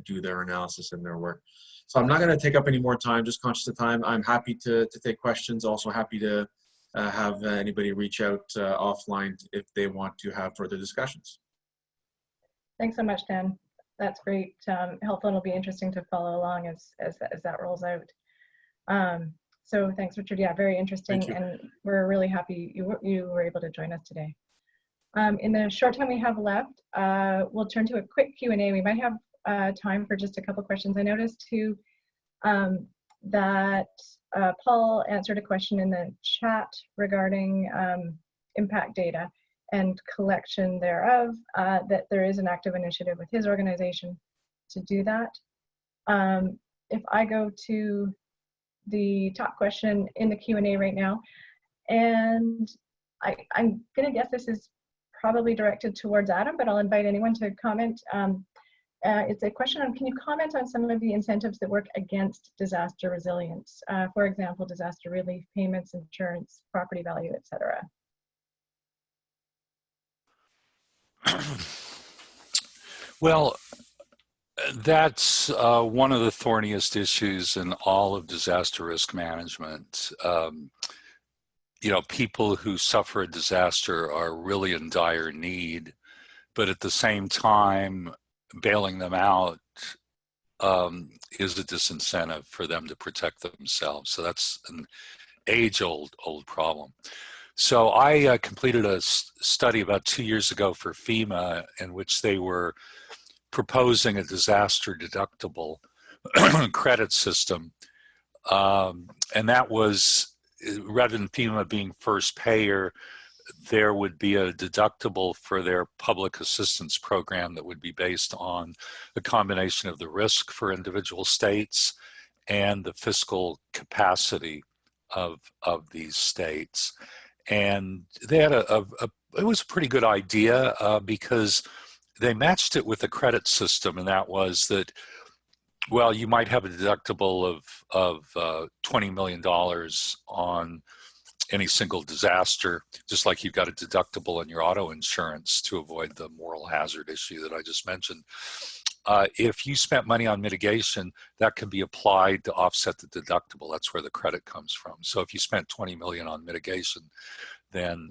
do their analysis and their work. So I'm not going to take up any more time, just conscious of time. I'm happy to take questions, also happy to have anybody reach out offline if they want to have further discussions. Thanks so much, Dan. That's great, helpful, and it'll be interesting to follow along as that rolls out. So thanks, Richard. Yeah, very interesting, and we're really happy you were able to join us today. In the short time we have left, we'll turn to a quick Q&A. We might have time for just a couple questions. I noticed too that Paul answered a question in the chat regarding impact data and collection thereof, that there is an active initiative with his organization to do that. If I go to the top question in the Q&A right now, and I'm gonna guess this is probably directed towards Adam, but I'll invite anyone to comment. It's a question on, can you comment on some of the incentives that work against disaster resilience? For example, disaster relief payments, insurance, property value, etc. Well, that's one of the thorniest issues in all of disaster risk management. People who suffer a disaster are really in dire need, but at the same time, bailing them out is a disincentive for them to protect themselves. So that's an age-old problem. So I completed a study about 2 years ago for FEMA in which they were proposing a disaster deductible credit system. And that was, rather than FEMA being first payer, there would be a deductible for their public assistance program that would be based on a combination of the risk for individual states and the fiscal capacity of these states. And they had it was a pretty good idea because they matched it with a credit system, and that was that, well, you might have a deductible of $20 million on any single disaster, just like you've got a deductible on your auto insurance to avoid the moral hazard issue that I just mentioned. If you spent money on mitigation, that can be applied to offset the deductible. That's where the credit comes from. So if you spent 20 million on mitigation, then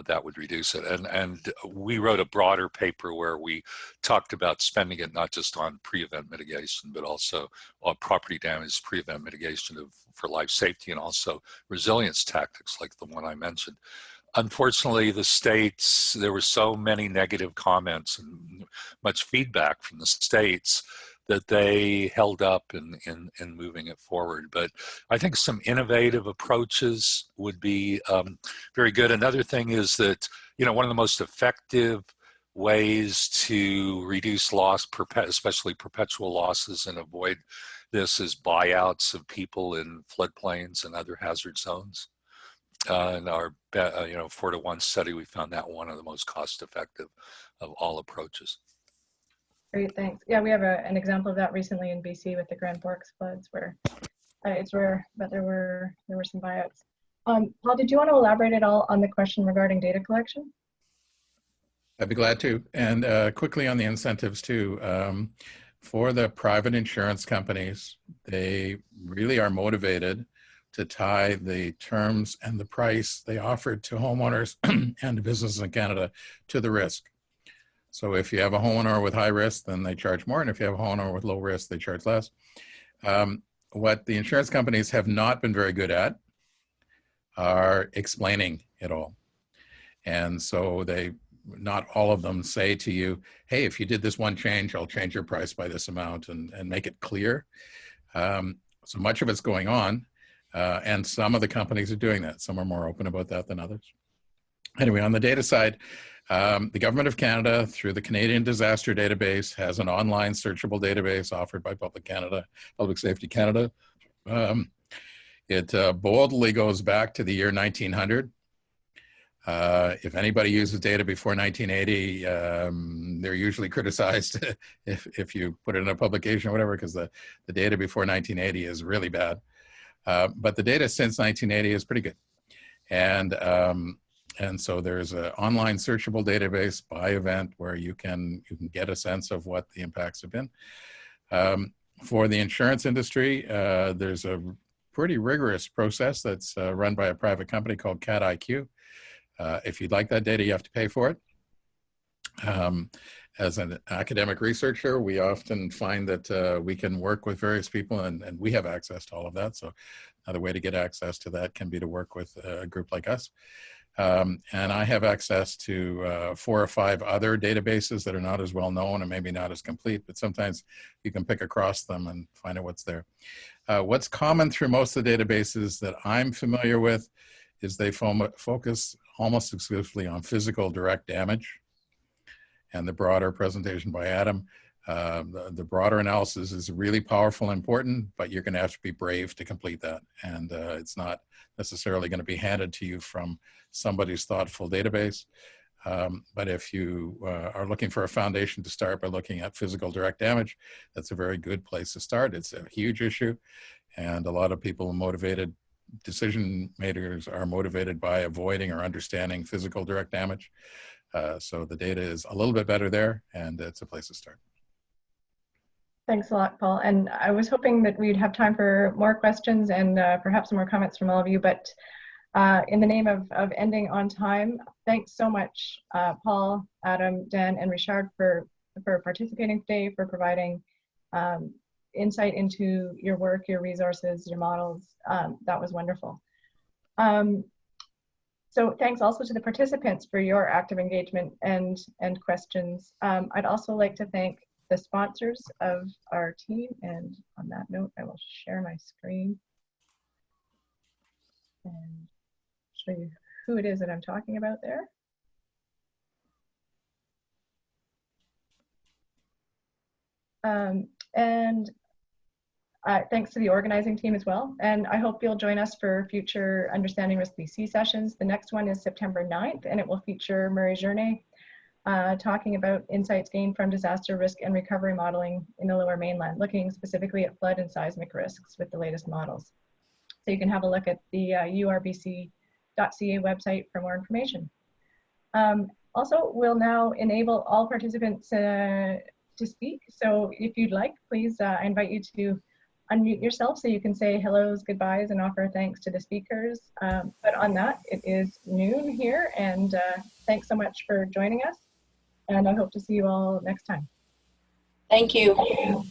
that would reduce it. And we wrote a broader paper where we talked about spending it not just on pre-event mitigation, but also on property damage pre-event mitigation for life safety, and also resilience tactics like the one I mentioned. Unfortunately, the states, there were so many negative comments and much feedback from the states that they held up in moving it forward. But I think some innovative approaches would be very good. Another thing is that, you know, one of the most effective ways to reduce loss, especially perpetual losses, and avoid this is buyouts of people in floodplains and other hazard zones. In our 4-to-1 study, we found that one of the most cost-effective of all approaches. Great, thanks. Yeah, we have an example of that recently in BC with the Grand Forks floods, where it's rare, but there were some buyouts. Paul, did you want to elaborate at all on the question regarding data collection? I'd be glad to. And quickly on the incentives too. For the private insurance companies, they really are motivated to tie the terms and the price they offered to homeowners and to businesses in Canada to the risk. So if you have a homeowner with high risk, then they charge more. And if you have a homeowner with low risk, they charge less. What the insurance companies have not been very good at are explaining it all. And so not all of them say to you, hey, if you did this one change, I'll change your price by this amount, and make it clear. So much of it's going on. And some of the companies are doing that. Some are more open about that than others. Anyway, on the data side, the Government of Canada, through the Canadian Disaster Database, has an online searchable database offered by Public Safety Canada. It boldly goes back to the year 1900. If anybody uses data before 1980, they're usually criticized if you put it in a publication or whatever, because the data before 1980 is really bad. But the data since 1980 is pretty good. And so there's an online searchable database by event where you can get a sense of what the impacts have been. For the insurance industry, there's a pretty rigorous process that's run by a private company called Cat IQ. If you'd like that data, you have to pay for it. As an academic researcher, we often find that we can work with various people, and we have access to all of that. So another way to get access to that can be to work with a group like us. And I have access to 4 or 5 other databases that are not as well known and maybe not as complete, but sometimes you can pick across them and find out what's there. What's common through most of the databases that I'm familiar with is they focus almost exclusively on physical direct damage. And the broader presentation by Adam, the broader analysis is really powerful and important, but you're going to have to be brave to complete that. And it's not necessarily going to be handed to you from somebody's thoughtful database. But if you are looking for a foundation to start by looking at physical direct damage, that's a very good place to start. It's a huge issue, and a lot of people motivated, decision makers are motivated by avoiding or understanding physical direct damage. So the data is a little bit better there, and it's a place to start. Thanks a lot, Paul. And I was hoping that we'd have time for more questions and perhaps some more comments from all of you, but in the name of ending on time, thanks so much, Paul, Adam, Dan, and Richard for participating today, for providing insight into your work, your resources, your models. That was wonderful. So thanks also to the participants for your active engagement and questions. I'd also like to thank the sponsors of our team. And on that note, I will share my screen and show you who it is that I'm talking about there. Thanks to the organizing team as well. And I hope you'll join us for future Understanding Risk BC sessions. The next one is September 9th, and it will feature Murray Journey talking about insights gained from disaster risk and recovery modeling in the Lower Mainland, looking specifically at flood and seismic risks with the latest models. So you can have a look at the urbc.ca website for more information. Also, we'll now enable all participants to speak. So if you'd like, please, I invite you to unmute yourself so you can say hellos, goodbyes, and offer thanks to the speakers. But on that, it is noon here, and thanks so much for joining us. And I hope to see you all next time. Thank you.